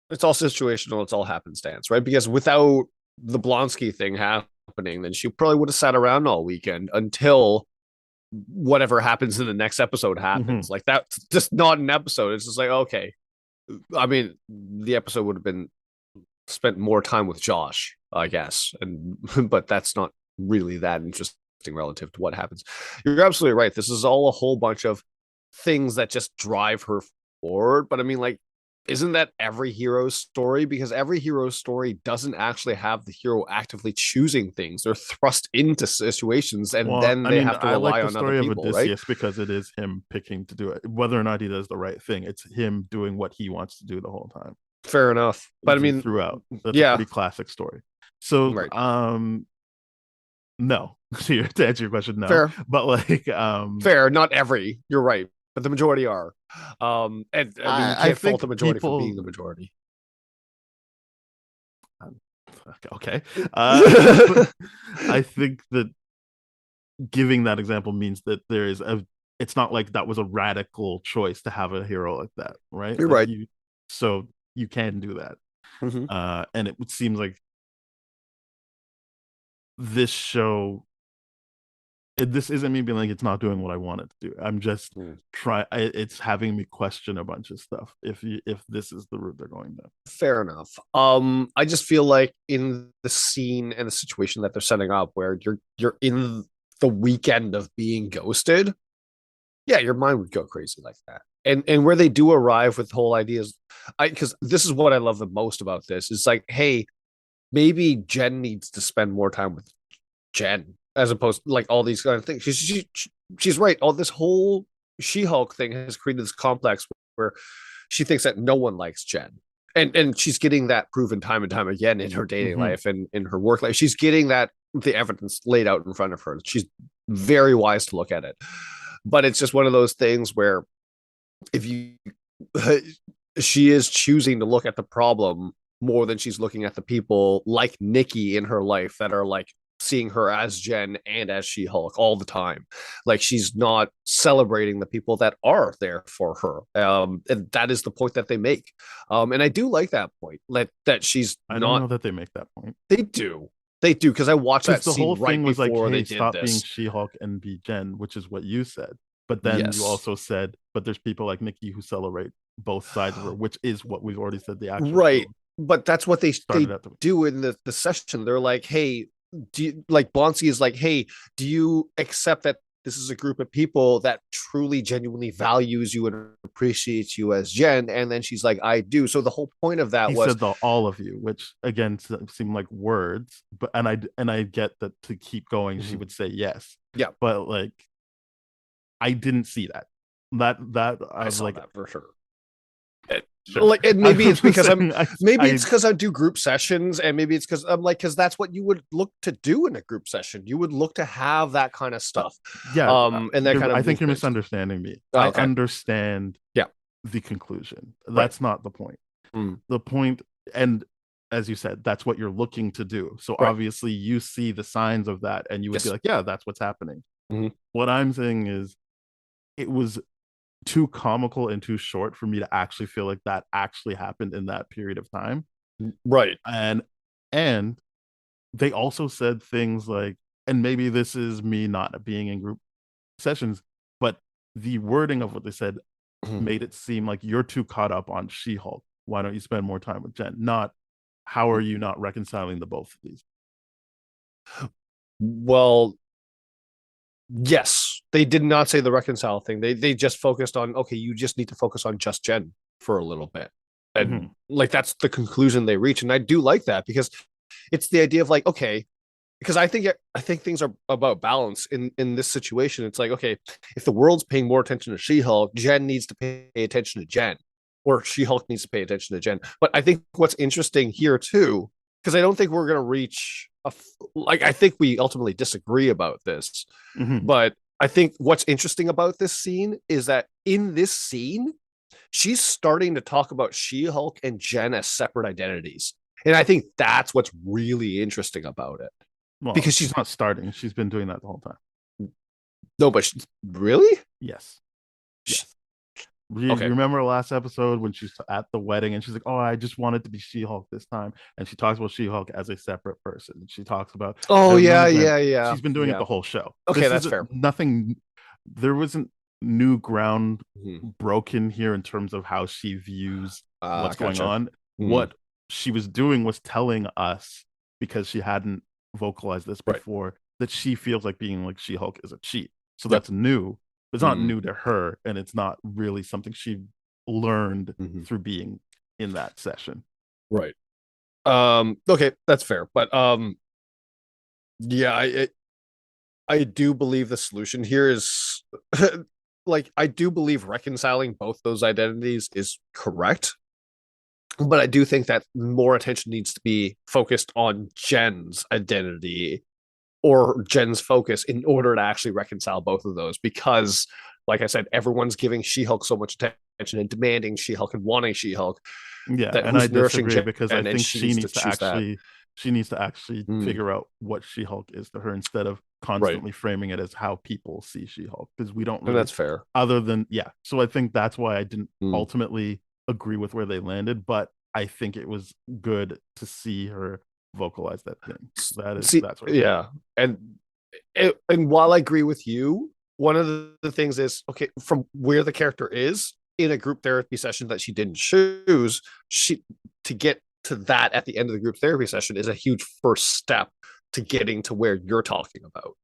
situational. It's all happenstance, right? Because without the Blonsky thing happening, then she probably would have sat around all weekend until whatever happens in the next episode Mm-hmm. happens. Like that's just not an episode. It's just like, okay. I mean, the episode would have been spent more time with Josh, I guess, and but that's not really that interesting relative to what happens. You're absolutely right. This is all a whole bunch of things that just drive her forward. But I mean, like, isn't that every hero's story? Because every hero's story doesn't actually have the hero actively choosing things. They're thrust into situations and Well, then I they mean, have to I like rely the on other story of people, right? Odysseus because it is him picking to do it. Whether or not he does the right thing, it's him doing what he wants to do the whole time Fair enough. But I mean, throughout. That's a yeah, pretty classic story. So, right. No. To answer your question, no. Fair. But like, Fair. Not every. You're right, but the majority are. And I mean, you I can't fault think the majority for people. being the majority. Okay. I think that giving that example means that there is a. It's not like that was a radical choice to have a hero like that, right? You're Like right. so you can do that. Mhm. And it seems like this show. This isn't me being like it's not doing what I want it to do. I'm just Mm. It's having me question a bunch of stuff. If this is the route they're going down. Fair enough. I just feel like in the scene and the situation that they're setting up, where you're in the weekend of being ghosted, yeah, your mind would go crazy like that. And where they do arrive with whole ideas, because this is what I love the most about this. It's like, hey, maybe Jen needs to spend more time with Jen as opposed to like all these kind of things. She's right. All this whole She-Hulk thing has created this complex where she thinks that no one likes Jen. And she's getting that proven time and time again in her dating life and in her work life. She's getting that the evidence laid out in front of her. She's very wise to look at it. But it's just one of those things where if you she is choosing to look at the problem more than she's looking at the people like Nikki in her life that are like seeing her as Jen and as She-Hulk all the time. Like she's not celebrating the people that are there for her. And that is the point that they make. And I do like that point. That she's I not. don't know that they make that point. They do. They do because I watched that the scene whole right thing was like, before hey, they did stop being this. She-Hulk and be Jen, which is what you said. But then Yes. you also said, but there's people like Nikki who celebrate both sides of her, which is what we've already said the actual right. show But that's what they started out to be. do in the session. They're like, hey, do you, like Blonsky is like, hey, do you accept that this is a group of people that truly genuinely values you and appreciates you as Jen? And then she's like, I do. So the whole point of that He was said the all of you, which again seemed like words, but and I get that to keep going, she would say yes. Yeah. But like I didn't see that. That I was saw like that for sure. Sure. Like, and maybe it's because maybe I- it's because I do group sessions, and maybe it's because I'm like, because that's what you would look to do in a group session. You would look to have that kind of stuff. Yeah. And that kind of. I think you're movement. misunderstanding me. Okay. I understand. Yeah. The conclusion. Right. That's not the point. Mm. The point, and as you said, that's what you're looking to do. So Right. obviously you see the signs of that, and you would Yes. be like, yeah, that's what's happening. Mhm. What I'm saying is, it was too comical and too short for me to actually feel like that actually happened in that period of time. Right. And they also said things like, and maybe this is me not being in group sessions, but the wording of what they said made it seem like you're too caught up on She-Hulk. Why don't you spend more time with Jen? Not how are you not reconciling the both of these? Well, yes, they did not say the reconcile thing. They just focused on, okay, you just need to focus on just Jen for a little bit. And like that's the conclusion they reach. And I do like that because it's the idea of like, okay, because I think things are about balance in this situation. It's like, okay, if the world's paying more attention to She-Hulk, Jen needs to pay attention to Jen, or She-Hulk needs to pay attention to Jen. But I think what's interesting here too, because I don't think we're going to reach I think we ultimately disagree about this, but I think what's interesting about this scene is that in this scene, she's starting to talk about She-Hulk and Jen as separate identities. And I think that's what's really interesting about it. Well, because she's not starting. She's been doing that the whole time. No, but really? Yes. Okay. You remember last episode when she's at the wedding and she's like, "Oh, I just wanted to be She-Hulk this time," and she talks about She-Hulk as a separate person. She talks about, oh yeah. She's been doing it the whole show. Okay, that's fair. Nothing. There wasn't new ground broken here in terms of how she views what's going on. What she was doing was telling us, because she hadn't vocalized this before, that she feels like being like She-Hulk is a cheat. So that's new. It's not new to her, and it's not really something she learned through being in that session. Right. Okay, that's fair. But yeah, I do believe the solution here is like I do believe reconciling both those identities is correct. But I do think that more attention needs to be focused on Jen's identity or Jen's focus in order to actually reconcile both of those. Because, like I said, everyone's giving She-Hulk so much attention and demanding She-Hulk and wanting She-Hulk. Yeah, That and I who's nourishing disagree Jen, because I and think she she needs to needs to choose that. actually Mm. figure out what She-Hulk is to her instead of constantly framing it as how people see She-Hulk, because we don't And really, that's fair. other than so I think that's why I didn't Mm. ultimately agree with where they landed, but I think it was good to see her vocalize that thing. That's what Yeah. And while I agree with you, one of the things is, okay, from where the character is in a group therapy session that she didn't choose, to get to that at the end of the group therapy session is a huge first step to getting to where you're talking about.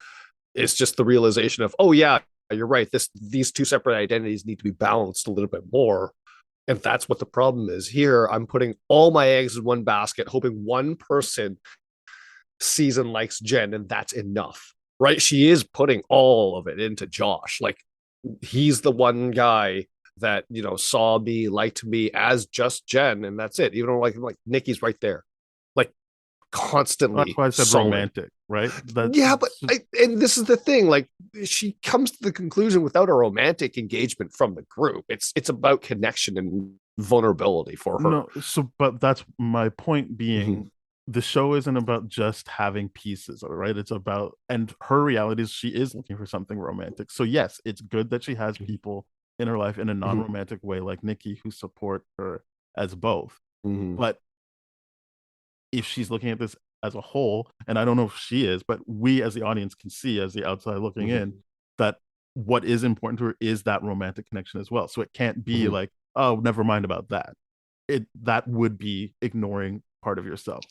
It's just the realization of, oh yeah, you're right. These two separate identities need to be balanced a little bit more. And that's what the problem is here. I'm putting all my eggs in one basket, hoping one person sees and likes Jen, and that's enough. Right? She is putting all of it into Josh. Like, he's the one guy that, saw me, liked me as just Jen, and that's it. Even though like Nikki's right there, like, constantly. that's why I said romantic, right? And this is the thing. Like, she comes to the conclusion without a romantic engagement from the group. It's about connection and vulnerability for her. No, but that's my point being, the show isn't about just having pieces, all right? It's about, and her reality is she is looking for something romantic. So yes, it's good that she has people in her life in a non-romantic way, like Nikki, who support her as both. But if she's looking at this as a whole, and I don't know if she is, but we as the audience can see, as the outside looking in, that what is important to her is that romantic connection as well. So it can't be like, oh, never mind about that. That would be ignoring part of yourself.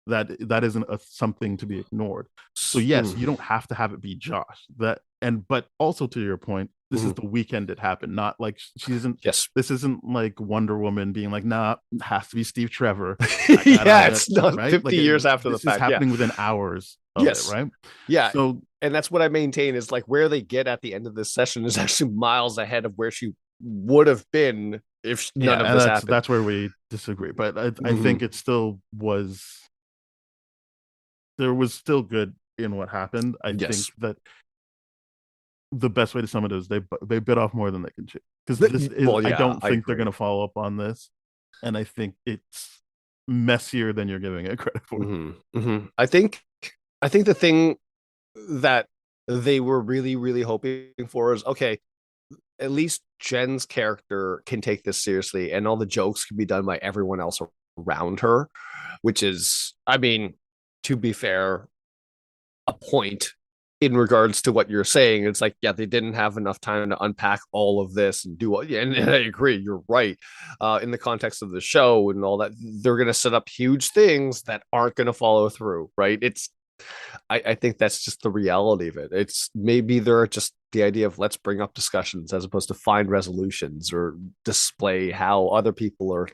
That isn't something to be ignored. So yes, you don't have to have it be Josh. But also, to your point, this is the weekend it happened. Not like she isn't. Yes, this isn't like Wonder Woman being like, nah, it has to be Steve Trevor. It's not right? 50 years after the fact. This is happening within hours of it, right? Yeah. So, and that's what I maintain is, like, where they get at the end of this session is actually miles ahead of where she would have been if none of this happened. That's where we disagree. But I think it still was. There was still good in what happened. I think that the best way to sum it is they bit off more than they can chew, because I don't think they're going to follow up on this, and I think it's messier than you're giving it credit for. I think the thing that they were really, really hoping for is, okay, at least Jen's character can take this seriously, and all the jokes can be done by everyone else around her, which is, I mean, to be fair, a point in regards to what you're saying. It's like, yeah, they didn't have enough time to unpack all of this and do what, and I agree, you're right. In the context of the show and all that, they're going to set up huge things that aren't going to follow through, right? I think that's just the reality of it. It's maybe they're just the idea of, let's bring up discussions as opposed to find resolutions or display how other people are,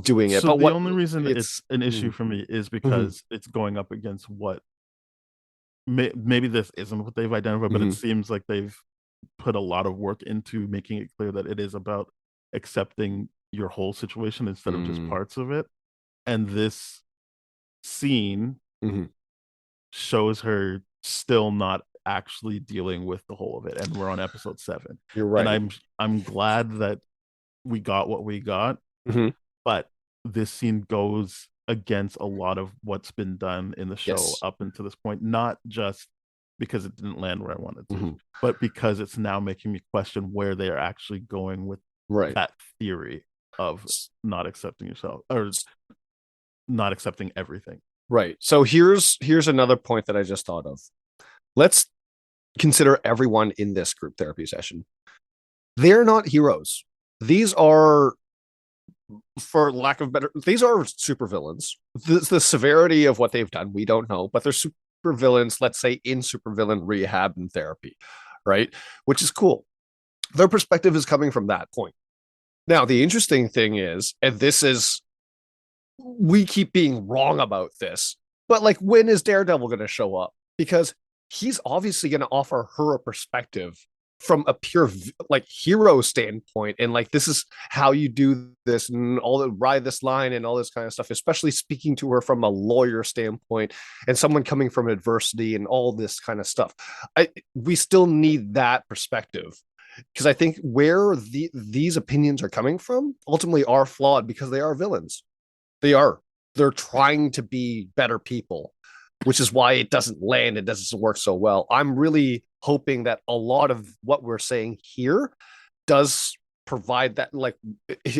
doing it. So but the only reason it's an issue for me is because it's going up against what maybe this isn't what they've identified, but it seems like they've put a lot of work into making it clear that it is about accepting your whole situation instead of just parts of it. And this scene shows her still not actually dealing with the whole of it, and we're on episode 7. You're right. And I'm glad that we got what we got. But this scene goes against a lot of what's been done in the show up until this point, not just because it didn't land where I wanted to, but because it's now making me question where they are actually going with that theory of not accepting yourself or not accepting everything. Right. So here's another point that I just thought of. Let's consider everyone in this group therapy session. They're not heroes. These are, for lack of better, these are supervillains. The severity of what they've done, we don't know, but they're supervillains, let's say, in supervillain rehab and therapy, right? Which is cool. Their perspective is coming from that point. Now, the interesting thing is, and this is, we keep being wrong about this, but like, when is Daredevil going to show up? Because he's obviously going to offer her a perspective from a pure like hero standpoint, and like this is how you do this and all the ride this line and all this kind of stuff, especially speaking to her from a lawyer standpoint and someone coming from adversity and all this kind of stuff. We still need that perspective, because I think where these opinions are coming from ultimately are flawed because they are villains. They're trying to be better people, which is why it doesn't land. It doesn't work so well. I'm really hoping that a lot of what we're saying here does provide that, like,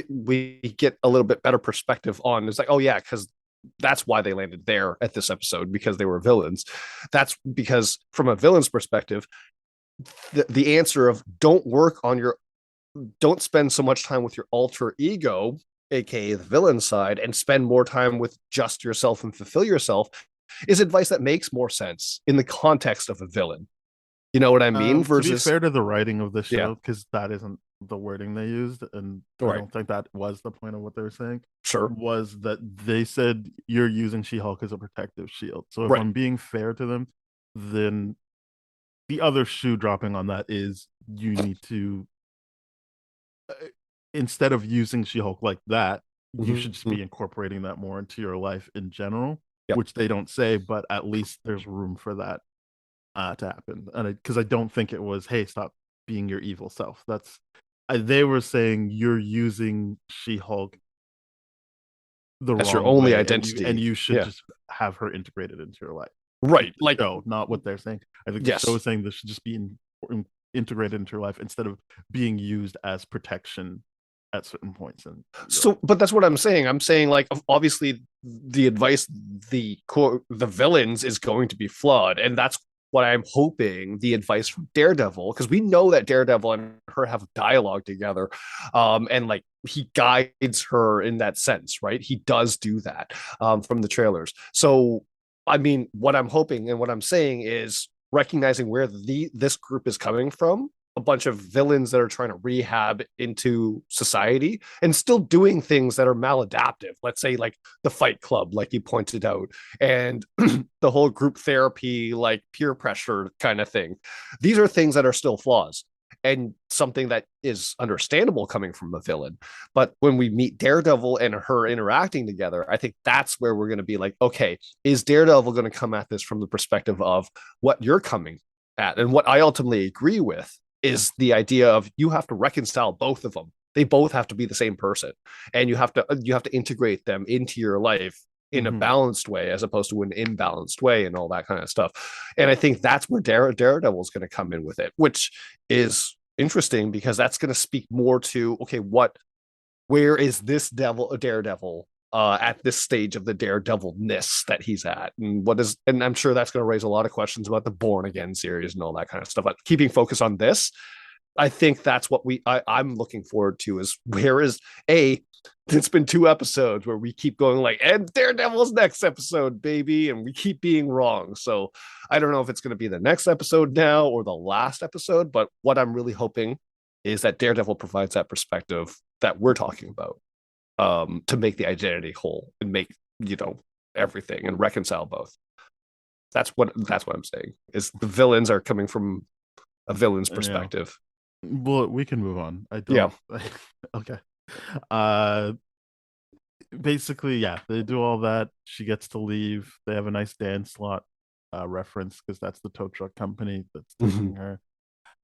we get a little bit better perspective on. It's like, oh yeah, because that's why they landed there at this episode, because they were villains. That's because from a villain's perspective, the answer of don't spend so much time with your alter ego, aka the villain side, and spend more time with just yourself and fulfill yourself, is advice that makes more sense in the context of a villain. You know what I mean? Versus, to be fair to the writing of the show, because that isn't the wording they used, and I don't think that was the point of what they were saying. Sure, was that they said you're using She-Hulk as a protective shield. So if I'm being fair to them, then the other shoe dropping on that is you need to, instead of using She-Hulk like that, you should just be incorporating that more into your life in general, which they don't say, but at least there's room for that to happen. And because I don't think it was, hey, stop being your evil self. That's they were saying you're using She-Hulk that's your only identity, and you should just have her integrated into your life. Right. Like, no, not what they're saying. I think the show is saying this should just be integrated into your life instead of being used as protection at certain points. And so, but that's what I'm saying. I'm saying, like, obviously the advice, the villains is going to be flawed, and that's what I'm hoping the advice from Daredevil, because we know that Daredevil and her have dialogue together, and like he guides her in that sense, right? He does do that from the trailers. So, I mean, what I'm hoping and what I'm saying is recognizing where this group is coming from, a bunch of villains that are trying to rehab into society and still doing things that are maladaptive. Let's say like the Fight Club, like you pointed out, and the whole group therapy, like peer pressure kind of thing. These are things that are still flaws and something that is understandable coming from a villain. But when we meet Daredevil and her interacting together, I think that's where we're going to be like, okay, is Daredevil going to come at this from the perspective of what you're coming at? And what I ultimately agree with is the idea of you have to reconcile both of them. They both have to be the same person, and you have to integrate them into your life in a balanced way as opposed to an imbalanced way and all that kind of stuff. And I think that's where Daredevil is going to come in with it, which is interesting because that's going to speak more to, okay, where is this Daredevil at this stage of the Daredevilness that he's at, and I'm sure that's going to raise a lot of questions about the Born Again series and all that kind of stuff. But keeping focus on this, I think that's what I'm looking forward to, is where is it's been 2 episodes where we keep going like, and Daredevil's next episode, baby, and we keep being wrong. So I don't know if it's going to be the next episode now or the last episode, but what I'm really hoping is that Daredevil provides that perspective that we're talking about, to make the identity whole and make, everything and reconcile both. That's what I'm saying, is the villains are coming from a villain's perspective. Well, we can move on. Okay. Basically, they do all that. She gets to leave. They have a nice Dan Slott reference because that's the tow truck company that's taking her.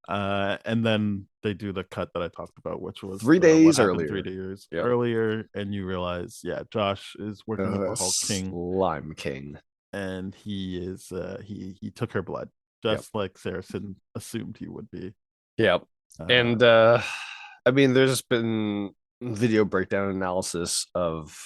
And then they do the cut that I talked about, which was 3 days earlier. 3 days earlier, and you realize, Josh is working with the Hulk King, Slime King, and he is he took her blood just like Saracen assumed he would be. Yep. And I mean, there's been video breakdown analysis of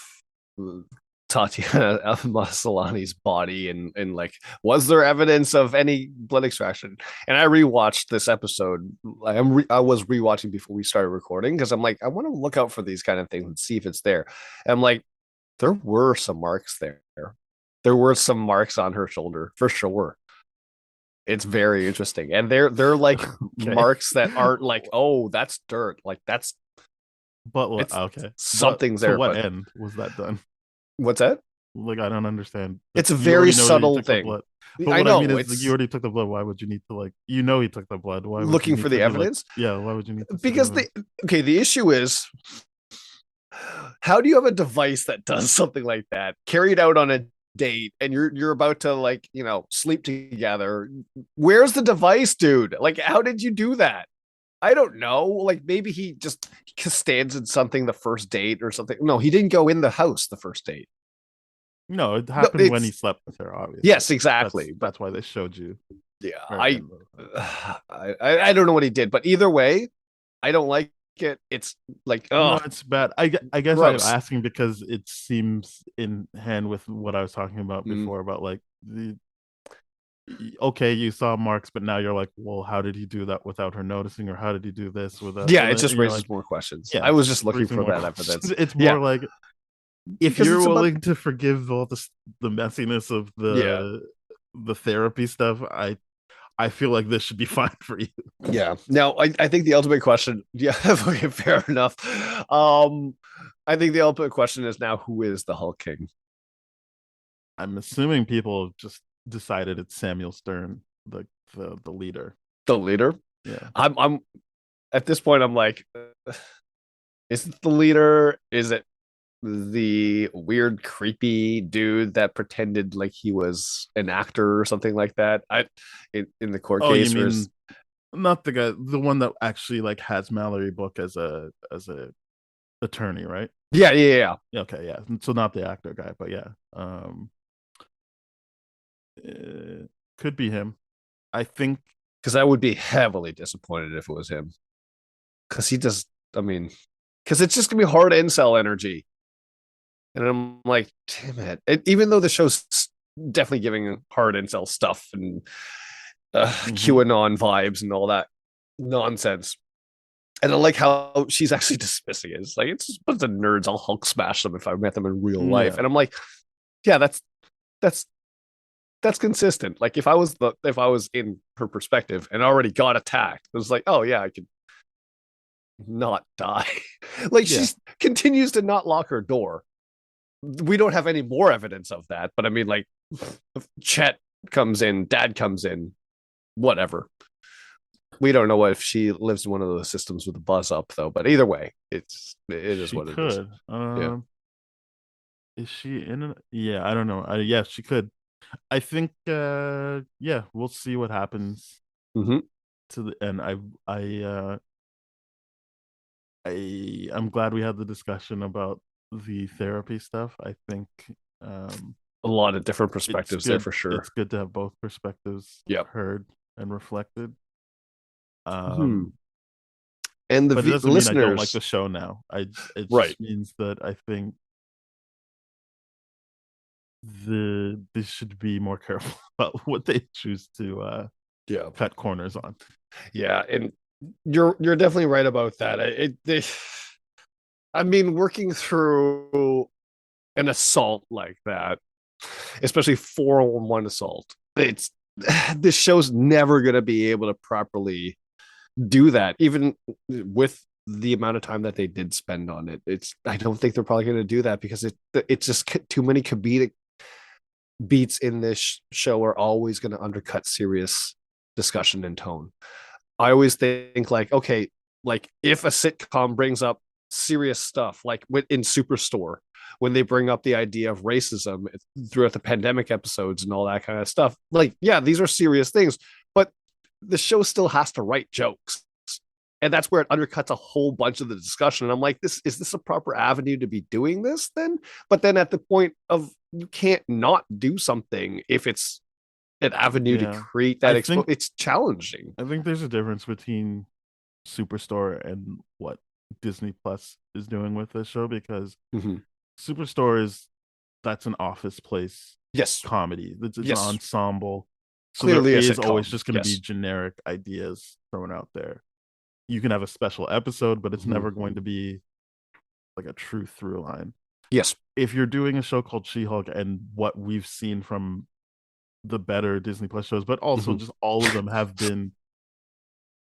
Tatiana Maslany's body and like, was there evidence of any blood extraction? And I rewatched this episode. I was rewatching before we started recording because I'm like, I want to look out for these kind of things and see if it's there. And I'm like, there were some marks there. There were some marks on her shoulder for sure. It's very interesting, and they're like marks that aren't like, oh, that's dirt. Like that's, but okay, something's there. To what end was that done? What's that? Like I don't understand. It's a You very already know that he subtle took the thing. blood. But I what I mean know is, like, you it's already took the blood. Why would you need to like? You know he took the blood. Why would you looking need for to the give, like, evidence yeah? Why would you need to see the because evidence? the issue is, how do you have a device that does something like that carried out on a date and you're about to, like, sleep together? Where's the device, dude? Like, how did you do that? I don't know. Like, maybe he just stands in something the first date or something. No, he didn't go in the house the first date. No, it No, happened when he it's slept with her. Obviously, yes, that's exactly. But that's why they showed you. yeah, Right then. I don't know what he did, but either way, I don't like it. It's like, No, oh, it's bad. I guess I'm gross. asking because it seems in hand with what I was talking about Mm. before about like okay, you saw marks, but now you're like, well, how did he do that without her noticing, or how did he do this without? Yeah, And it then just you're raises like, more questions. yeah, I it's was just looking raising for more that questions. evidence. It's Yeah, more like if because you're it's about willing to forgive all the messiness of yeah, the therapy stuff, I feel like this should be fine for you. yeah. Now, I think the ultimate question, yeah, okay, fair enough. Um, I think the ultimate question is now, who is the Hulk King? I'm assuming people have just decided it's Samuel Stern, the leader. The leader? Yeah. I'm at this point, I'm like, is it the leader? Is it the weird, creepy dude that pretended like he was an actor or something like that? In the court Oh, you case, or is mean not the guy, the one that actually like has Mallory Book as a attorney, right? yeah, yeah, yeah. Yeah, okay, yeah. So not the actor guy, but yeah. Could be him. I think Because I would be heavily disappointed if it was him. Because he just, I mean, because it's just gonna be hard incel energy, and I'm like, damn even though the show's definitely giving hard incel stuff and QAnon vibes and all that nonsense. And I like how she's actually dismissing it. It's like, it's just a bunch of nerds. I'll Hulk smash them if I met them in real life. yeah. And I'm like, yeah, that's consistent. Like, if I was in her perspective and already got attacked, it was like, oh yeah, I could not die. Like, Yeah. she continues to not lock her door. We don't have any more evidence of that, but I mean, like, Chet comes in, Dad comes in, whatever. We don't know if she lives in one of those systems with a buzz up though. But either way, it is She what it is. could. Yeah. Is she in it? Yeah, I don't know. Yeah, she could. I think yeah, we'll see what happens Mm-hmm. to the end. I'm glad we had the discussion about the therapy stuff. I think A lot of different it's perspectives there good. for sure. It's good to have both perspectives Yep. heard and reflected. Hmm. And the But it doesn't mean I don't like listeners, the show now. It right? just means that I think they should be more careful about what they choose to Yeah, cut corners on. yeah, and you're definitely right about that. I mean, working through an assault like that, especially 4-on-1 assault, it's this show's never going to be able to properly do that, even with the amount of time that they did spend on it. I don't think they're probably going to do that because it's just too many comedic beats in this show are always going to undercut serious discussion and tone. I always think, like, okay, like, if a sitcom brings up serious stuff, like in Superstore, when they bring up the idea of racism throughout the pandemic episodes and all that kind of stuff, like, yeah, these are serious things, but the show still has to write jokes. And that's where it undercuts a whole bunch of the discussion. And I'm like, is this a proper avenue to be doing this then? But then at the point of, you can't not do something if it's an avenue to create that it's challenging. I think there's a difference between Superstore and what Disney Plus is doing with this show, because Superstore that's an office place comedy. It's an ensemble. So Clearly there is always just going to be generic ideas thrown out there. You can have a special episode, but it's never going to be like a true through line. Yes. If you're doing a show called She-Hulk, and what we've seen from the better Disney Plus shows, but also just all of them have been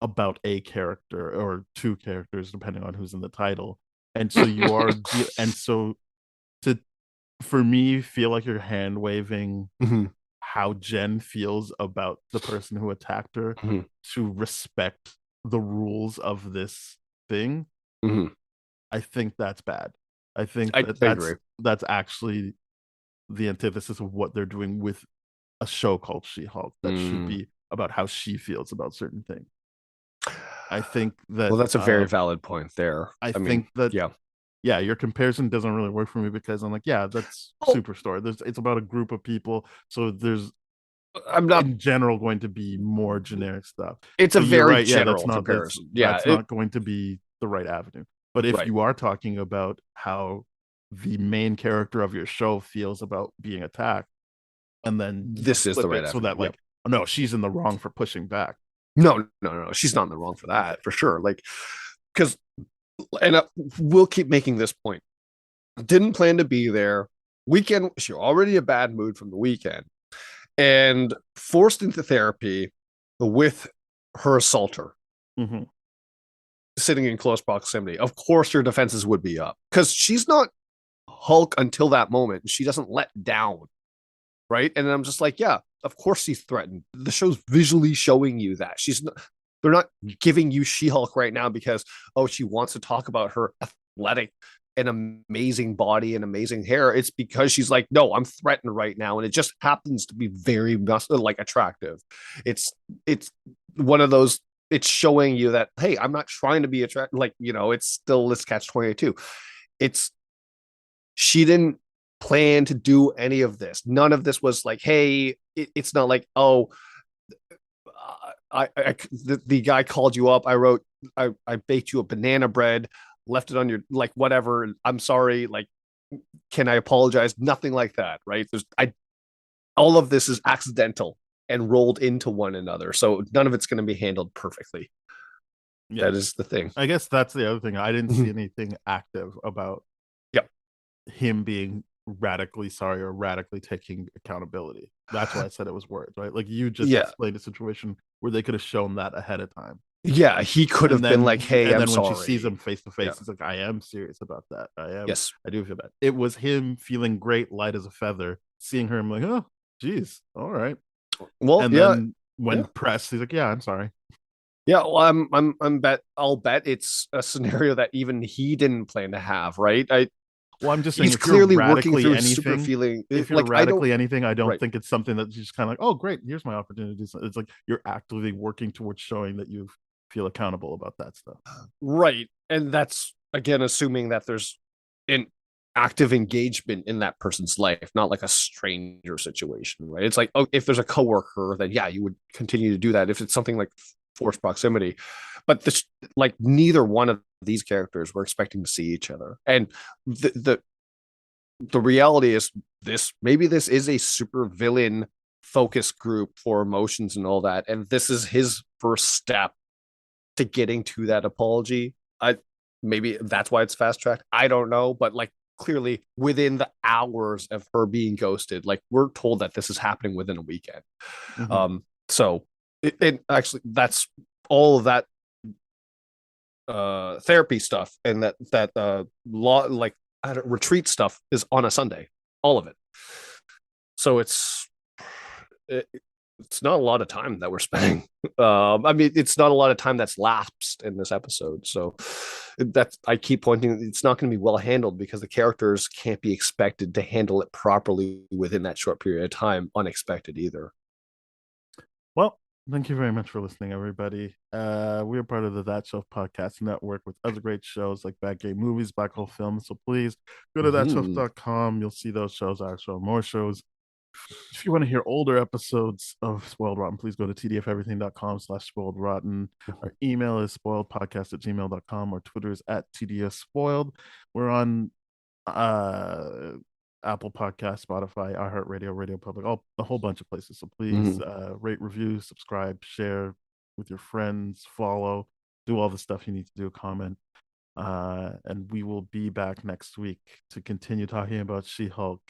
about a character or two characters, depending on who's in the title. And so you are, and so to for me, feel like you're hand waving Mhm, how Jen feels about the person who attacked her mhm, to respect the rules of this thing. mhm. I think that's bad. I think I that agree. that's actually the antithesis of what they're doing with a show called She-Hulk that should Mm. be about how she feels about certain things. I think that Well, that's a very valid point there. I I mean, think that yeah. yeah, your comparison doesn't really work for me because I'm like, yeah, that's Oh, Superstore. It's about a group of people, so there's I'm not. in general going to be more generic stuff. It's a But you're very right, yeah, general comparison. Yeah. that's not going to be the right avenue. But if Right. you are talking about how the main character of your show feels about being attacked, and then you This is the flip right it so avenue. that Yep. like, oh, no, she's in the wrong for pushing back. No, no, no. She's not in the wrong for that, for sure. Like, because, and we'll keep making this point. Didn't plan to be there. Weekend, she already a bad mood from the weekend, and forced into therapy with her assaulter Mm-hmm. sitting in close proximity. Of course, her defenses would be up because she's not Hulk until that moment. She doesn't let down, right? And then I'm just like, yeah, of course she's threatened. The show's visually showing you that she's not. They're not giving you She-Hulk right now because she wants to talk about her athletic and amazing body and amazing hair. It's because she's like, no, I'm threatened right now, and it just happens to be very like attractive. It's one of those. It's showing you that hey, I'm not trying to be attractive. Like it's still this catch-22. It's she didn't plan to do any of this. None of this was like, hey, it's not like, the guy called you up. I baked you a banana bread, left it on your like whatever. I'm sorry. Like, can I apologize? Nothing like that, right? All of this is accidental and rolled into one another. So none of it's going to be handled perfectly. Yeah, That is the thing. I guess that's the other thing. I didn't see Mhm. anything active about Yep. him being radically sorry or radically taking accountability. That's why I said it was words, right? Like you just Yeah. explained a situation where they could have shown that ahead of time. Yeah. He could have been like, hey, And I'm then when she sees sorry. him face to Yeah. face, it's like, I am serious about that. Yes. I do feel bad. It was him feeling great, light as a feather, seeing her, I'm like, oh, geez, all right. Well, And yeah. then when pressed, he's like, yeah, I'm sorry. Yeah, well, I'll bet it's a scenario that even he didn't plan to have, right? Well, I'm just saying He's if you're clearly working radically through super anything, feeling if you're like I don't radically anything, I don't right, think it's something that's just kind of like, oh, great, here's my opportunity to do something. It's like you're actively working towards showing that you feel accountable about that stuff. right. And that's again assuming that there's an active engagement in that person's life, not like a stranger situation, right? It's like, oh, if there's a coworker, then yeah, you would continue to do that. If it's something like forced proximity, but this like neither one of these characters were expecting to see each other, and the reality is this is a super villain focus group for emotions and all that, and this is his first step to getting to that apology. I maybe that's why it's fast tracked. I don't know, but like clearly within the hours of her being ghosted, like we're told that this is happening within a weekend. Mm-hmm. So it actually that's all of that therapy stuff and that law like retreat stuff is on a Sunday, all of it. So it's not a lot of time that we're spending. I mean, it's not a lot of time that's lapsed in this episode. So that's I keep pointing. It's not going to be well handled because the characters can't be expected to handle it properly within that short period of time. Unexpected either. Well, thank you very much for listening, everybody. We are part of the That Shelf Podcast Network with other great shows like Bad Game Movies, Black Hole Films. So please go to thatshelf.com. You'll see those shows, our show, more shows. If you want to hear older episodes of Spoiled Rotten, please go to tdfeverything.com/spoiled rotten. Our email is spoiledpodcast@gmail.com. Our Twitter is @TDSSpoiled. We're on Apple Podcast, Spotify, iHeartRadio, Radio Public, a whole bunch of places. So please rate, review, subscribe, share with your friends, follow, do all the stuff you need to do, comment. And we will be back next week to continue talking about She-Hulk.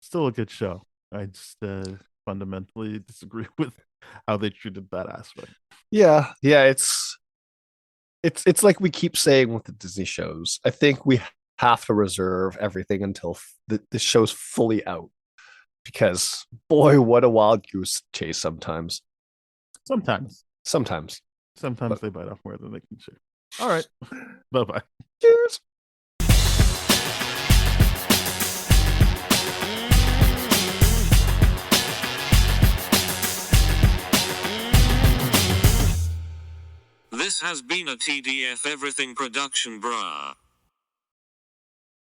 Still a good show. I just fundamentally disagree with how they treated that aspect. Yeah, it's like we keep saying with the Disney shows. I think we have to reserve everything until the show's fully out, because boy, what a wild goose chase sometimes. Sometimes But- they bite off more than they can chew. All right. Bye-bye. Cheers. This has been a TDF Everything production, brah.